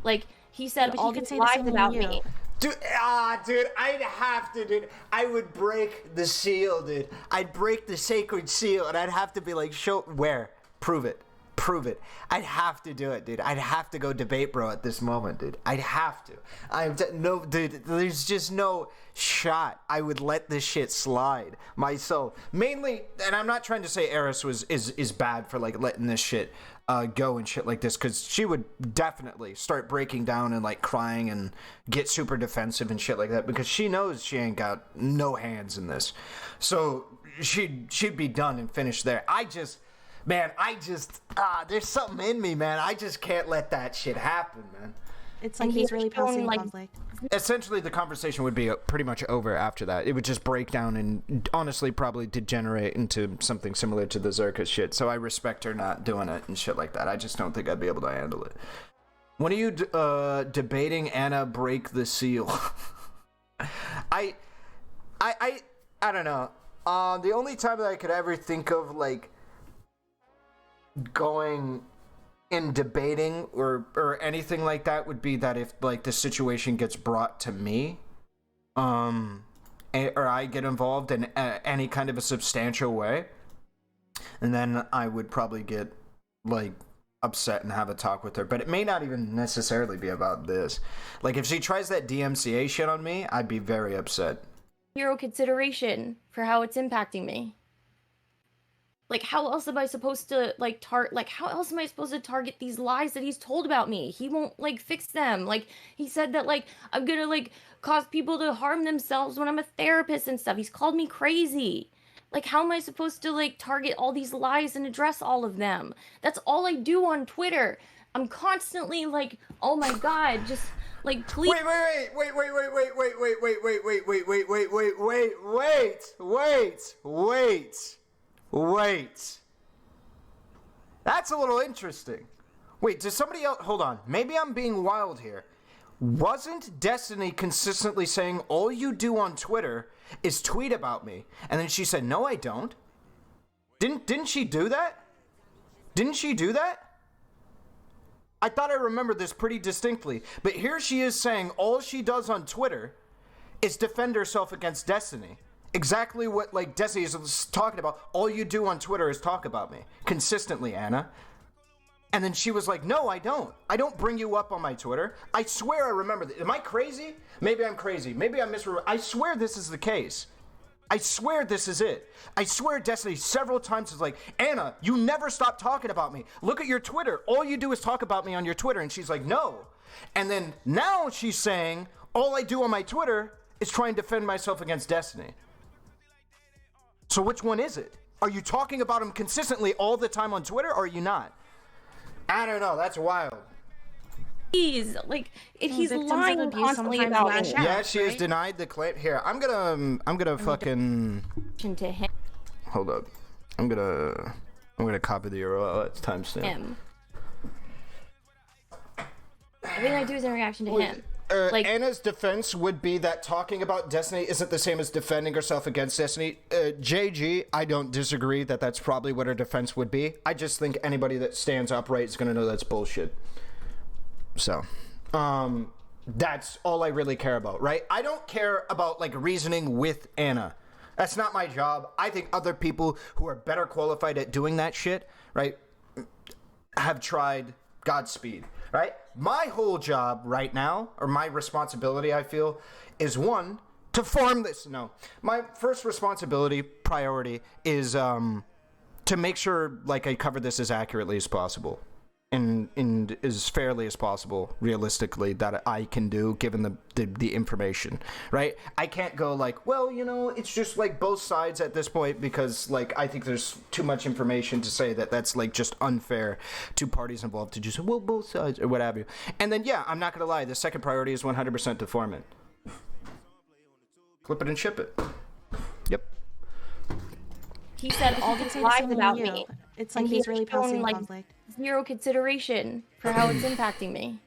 Like, he said all these lies about me. Dude, I'd have to, dude. I would break the seal, dude. I'd break the sacred seal, and I'd have to be like, show where? Prove it. I'd have to do it, dude. I'd have to go debate bro at this moment, dude. I'd have to. No, dude, there's just no shot I would let this shit slide myself. Mainly, and I'm not trying to say Eris is bad for, like, letting this shit go and shit like this, because she would definitely start breaking down and, like, crying and get super defensive and shit like that, because she knows she ain't got no hands in this. So she'd be done and finished there. There's something in me, man. I just can't let that shit happen, man. It's like he's really passing conflict. Essentially, the conversation would be pretty much over after that. It would just break down and honestly probably degenerate into something similar to the Zerka shit. So I respect her not doing it and shit like that. I just don't think I'd be able to handle it. When are you debating Anna break the seal? I don't know. The only time that I could ever think of, like, going in debating or anything like that would be that if, like, the situation gets brought to me, or I get involved in any kind of a substantial way, and then I would probably get, like, upset and have a talk with her. But it may not even necessarily be about this. Like, if she tries that DMCA shit on me, I'd be very upset. Zero consideration for how it's impacting me. Like, how else am I supposed to, like, target these lies that he's told about me? He won't, like, fix them. Like, he said that, like, I'm gonna, like, cause people to harm themselves when I'm a therapist and stuff. He's called me crazy. Like, how am I supposed to, like, target all these lies and address all of them? That's all I do on Twitter. I'm constantly, like, oh my god, just, like, please. Wait. That's a little interesting. Wait, does somebody else... Hold on. Maybe I'm being wild here. Wasn't Destiny consistently saying all you do on Twitter is tweet about me? And then she said, no, I don't. Didn't she do that? I thought I remembered this pretty distinctly. But here she is saying all she does on Twitter is defend herself against Destiny. Exactly what, like, Desi is talking about. All you do on Twitter is talk about me. Consistently, Anna. And then she was like, no, I don't. I don't bring you up on my Twitter. I swear I remember that. Am I crazy? Maybe I'm crazy. Maybe I'm misremembering. I swear this is the case. I swear this is it. I swear Destiny several times is like, Anna, you never stop talking about me. Look at your Twitter. All you do is talk about me on your Twitter. And she's like, no. And then now she's saying, all I do on my Twitter is try and defend myself against Destiny. So which one is it? Are you talking about him consistently all the time on Twitter, or are you not? I don't know. That's wild. Please, like, if he's lying constantly about me. Yeah, she has denied the claim. Here, I'm gonna fucking to him. Hold up. I'm gonna copy the URL. It's timestamp. Everything I do is in reaction to him. Anna's defense would be that talking about Destiny isn't the same as defending herself against Destiny. JG, I don't disagree that that's probably what her defense would be. I just think anybody that stands upright is going to know that's bullshit. So, that's all I really care about, right? I don't care about, like, reasoning with Anna. That's not my job. I think other people who are better qualified at doing that shit, right, have tried. Godspeed, right? My whole job right now, or my responsibility, I feel, is one, to farm this. No. My first responsibility, priority, is to make sure, like, I cover this as accurately as possible. And as fairly as possible, realistically, that I can do, given the information, right? I can't go like, well, you know, it's just like both sides at this point, because, like, I think there's too much information to say that that's, like, just unfair to parties involved to just, well, both sides, or what have you. And then, yeah, I'm not gonna lie, the second priority is 100% to farm it. Flip it and ship it. Yep. He said all these lies about me. It's like he's really passing conflict. Zero consideration for how it's impacting me.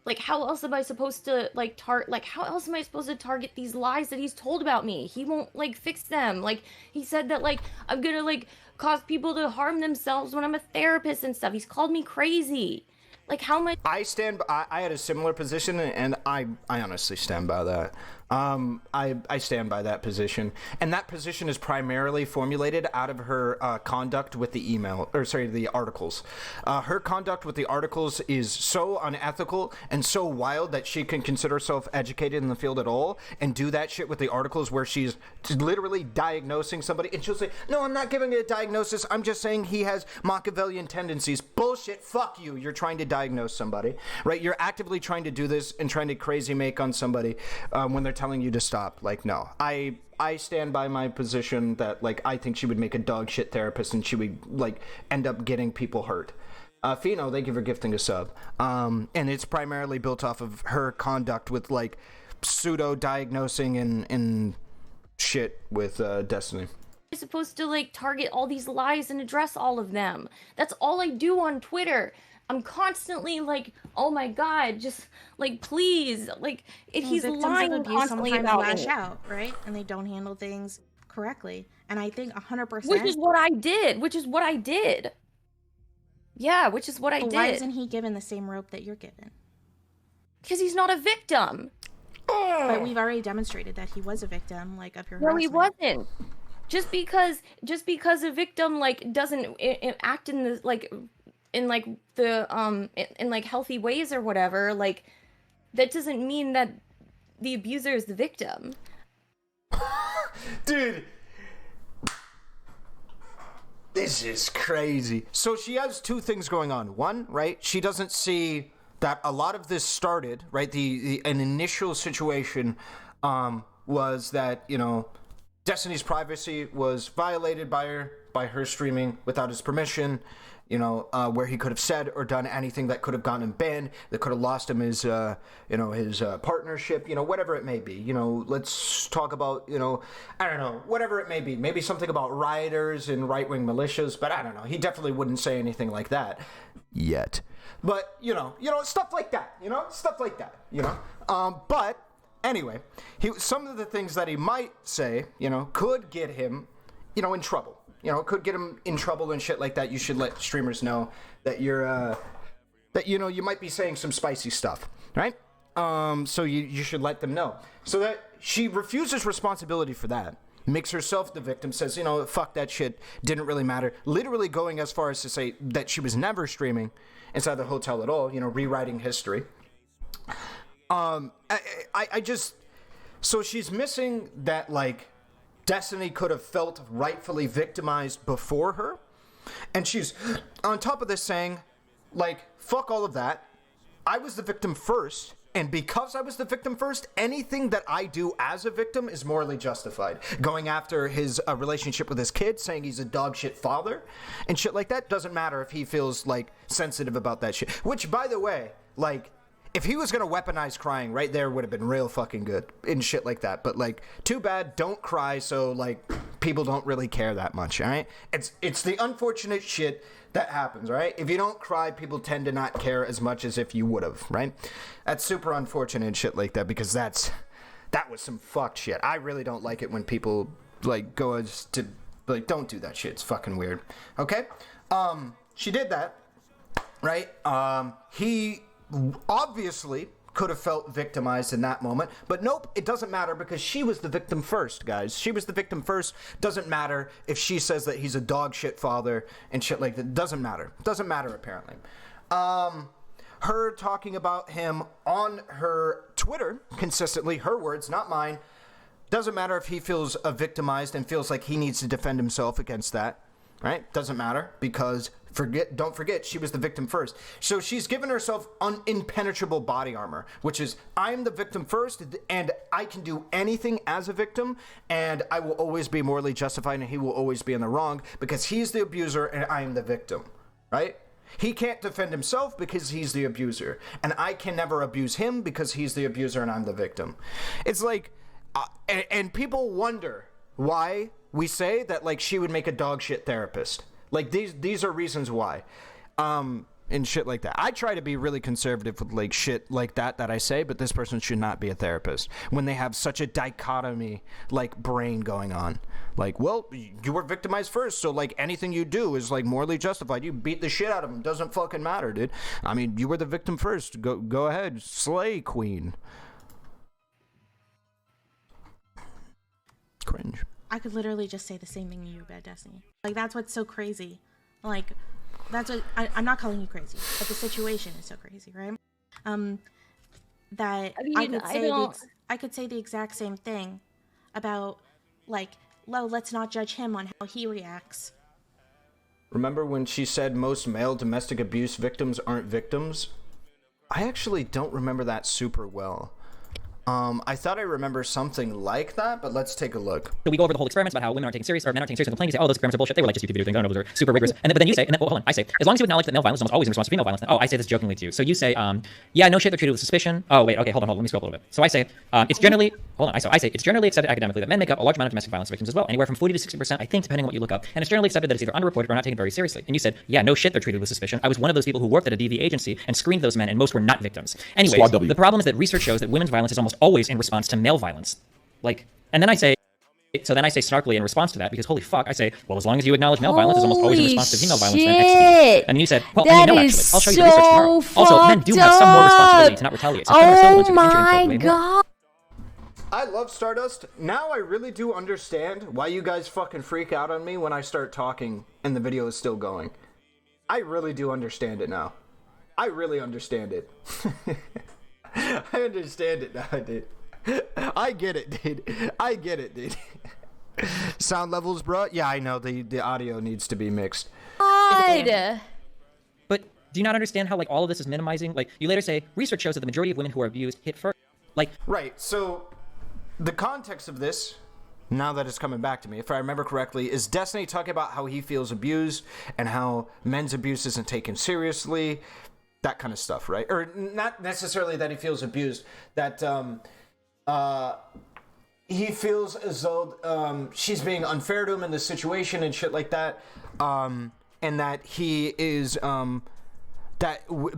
Like, how else am I supposed to, like, how else am I supposed to target these lies that he's told about me? He won't, like, fix them. Like, he said that, like, I'm gonna, like, cause people to harm themselves when I'm a therapist and stuff. He's called me crazy. Like, how much... I had a similar position, and I honestly stand by that. I stand by that position, and that position is primarily formulated out of her conduct with the articles. Her conduct with the articles is so unethical and so wild that she can consider herself educated in the field at all, and do that shit with the articles where she's literally diagnosing somebody, and she'll say, no, I'm not giving it a diagnosis, I'm just saying he has Machiavellian tendencies. Bullshit, fuck you. You're trying to diagnose somebody, right? You're actively trying to do this and trying to crazy make on somebody when they're telling you to stop. Like, no, I stand by my position that, like, I think she would make a dog shit therapist, and she would, like, end up getting people hurt. Fino, thank you for gifting a sub. And it's primarily built off of her conduct with, like, pseudo diagnosing and shit with Destiny. I'm supposed to, like, target all these lies and address all of them. That's all I do on Twitter. I'm constantly like, oh my god, just, like, please, like, if he's lying constantly about lash out, right? And they don't handle things correctly. And I think 100%. Which is what I did. Yeah, which is what I did. Why isn't he given the same rope that you're given? Because he's not a victim. But we've already demonstrated that he was a victim, like, of your harassment. No, he wasn't. Just because a victim, like, doesn't act in the, like, in, like, the in like healthy ways or whatever, like, that doesn't mean that the abuser is the victim. Dude, this is crazy. So she has two things going on. One, right, she doesn't see that a lot of this started, right, an initial situation was that, you know, Destiny's privacy was violated by her streaming without his permission, you know, where he could have said or done anything that could have gotten him banned, that could have lost him his, his partnership, you know, whatever it may be. You know, let's talk about, you know, I don't know, whatever it may be. Maybe something about rioters and right-wing militias, but I don't know. He definitely wouldn't say anything like that yet. But, you know, stuff like that, but anyway, some of the things that he might say, you know, could get him, you know, in trouble. You know, it could get him in trouble and shit like that. You should let streamers know that you're, that, you know, you might be saying some spicy stuff, right? So you should let them know. So that she refuses responsibility for that, makes herself the victim, says, you know, fuck that shit, didn't really matter. Literally going as far as to say that she was never streaming inside the hotel at all, you know, rewriting history. So she's missing that, like, Destiny could have felt rightfully victimized before her. And she's on top of this saying, like, fuck all of that. I was the victim first, And because I was the victim first, anything that I do as a victim is morally justified. Going after his relationship with his kid, saying he's a dog shit father, and shit like that, doesn't matter if he feels, like, sensitive about that shit. Which, by the way, like, if he was gonna weaponize crying, right there would have been real fucking good and shit like that. But, like, too bad, don't cry, so, like, people don't really care that much, all right? It's the unfortunate shit that happens, right? If you don't cry, people tend to not care as much as if you would have, right? That's super unfortunate and shit like that, because that was some fucked shit. I really don't like it when people, like, go as to, like, don't do that shit. It's fucking weird. Okay? She did that, right? He obviously could have felt victimized in that moment, but nope, it doesn't matter because she was the victim first, guys. She was the victim first. Doesn't matter if she says that he's a dog shit father and shit like that. Doesn't matter. Doesn't matter, apparently. Her talking about him on her Twitter consistently, her words, not mine. Doesn't matter if he feels victimized and feels like he needs to defend himself against that, right? Doesn't matter because don't forget, she was the victim first. So she's given herself impenetrable body armor, which is, I'm the victim first, and I can do anything as a victim, and I will always be morally justified, and he will always be in the wrong, because he's the abuser, and I am the victim, right? He can't defend himself because he's the abuser, and I can never abuse him because he's the abuser and I'm the victim. It's like, and people wonder why we say that, like, she would make a dog shit therapist. Like, these are reasons why, and shit like that. I try to be really conservative with, like, shit like that I say, but this person should not be a therapist when they have such a dichotomy, like, brain going on. Like, well, you were victimized first, so, like, anything you do is, like, morally justified. You beat the shit out of him. Doesn't fucking matter, dude. I mean, you were the victim first. Go ahead. Slay, queen. Cringe. I could literally just say the same thing to you about Destiny. Like, that's what's so crazy. Like, that's what I'm not calling you crazy, but the situation is so crazy, right? That I could say the exact same thing about, like, well, let's not judge him on how he reacts. Remember when she said most male domestic abuse victims aren't victims? I actually don't remember that super well. I thought I remember something like that, but let's take a look. So we go over the whole experiments about how women aren't taken serious, or men aren't taken seriously, and complain. You say, oh, those experiments are bullshit. They were like just YouTube videos. They don't know those are super rigorous. And then, but then you say, and then, well, hold on, I say, as long as you acknowledge that male violence is almost always in response to female violence, then, oh, I say this jokingly to you. So you say, yeah, no shit, they're treated with suspicion. Oh, wait, okay, hold on, let me scroll up a little bit. So I say, it's generally, I say, it's generally accepted academically that men make up a large amount of domestic violence victims as well, anywhere from 40 to 60%, I think, depending on what you look up. And it's generally accepted that it's either underreported or not taken very seriously. And you said, yeah, no shit, they're treated with suspicion. I was one of those people who worked at a DV agency and screened those men, and most were not victims. Anyways, the problem is that research shows that women's violence is almost always in response to male violence. Like, and then I say, so then I say snarkily in response to that, because holy fuck, I say, well, as long as you acknowledge male violence is almost always in response to female violence, then execute. And you said, well, I mean, no, actually, I'll show you the research tomorrow. Also, men do have some more responsibility to not retaliate. So Oh my god. I love Stardust. Now I really do understand why you guys fucking freak out on me when I start talking and the video is still going. I really do understand it now. I really understand it. I understand it now, dude. I get it, dude. I get it, dude. Sound levels, bro? Yeah, I know. The audio needs to be mixed. But do you not understand how, like, all of this is minimizing? Like, you later say, research shows that the majority of women who are abused hit first. Like, right, so the context of this, now that it's coming back to me, if I remember correctly, is Destiny talking about how he feels abused and how men's abuse isn't taken seriously, that kind of stuff, right? Or not necessarily that he feels abused, that he feels as though she's being unfair to him in this situation and shit like that, and that he is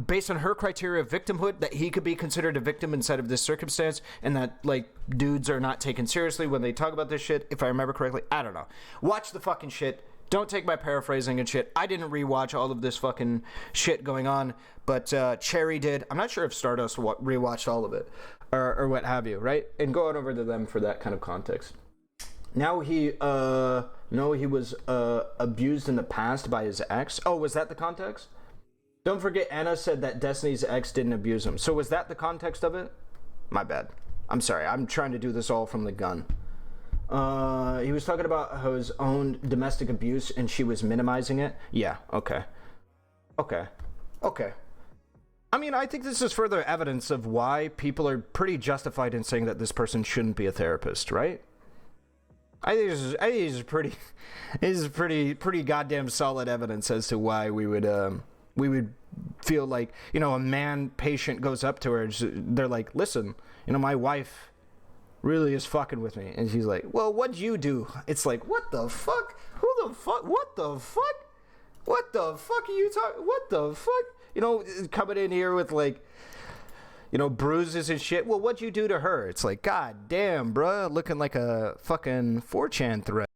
based on her criteria of victimhood, that he could be considered a victim inside of this circumstance, and that, like, dudes are not taken seriously when they talk about this shit, if I remember correctly. I don't know. Watch the fucking shit. Don't take my paraphrasing and shit. I didn't rewatch all of this fucking shit going on, but Cherry did. I'm not sure if Stardust rewatched all of it, or what have you, right? And go on over to them for that kind of context. Now he was abused in the past by his ex. Oh, was that the context? Don't forget, Anna said that Destiny's ex didn't abuse him. So was that the context of it? My bad. I'm sorry. I'm trying to do this all from the gun. He was talking about his own domestic abuse and she was minimizing it. Yeah, okay. I mean, I think this is further evidence of why people are pretty justified in saying that this person shouldn't be a therapist, right? I think this is pretty goddamn solid evidence as to why we would feel like, you know, a man patient goes up to her, they're like, listen, you know, my wife really is fucking with me. And she's like, well, what'd you do? It's like, what the fuck? Who the fuck? What the fuck? What the fuck are you talking? What the fuck? You know, coming in here with like, you know, bruises and shit. Well, what'd you do to her? It's like, god damn, bruh, looking like a fucking 4chan thread.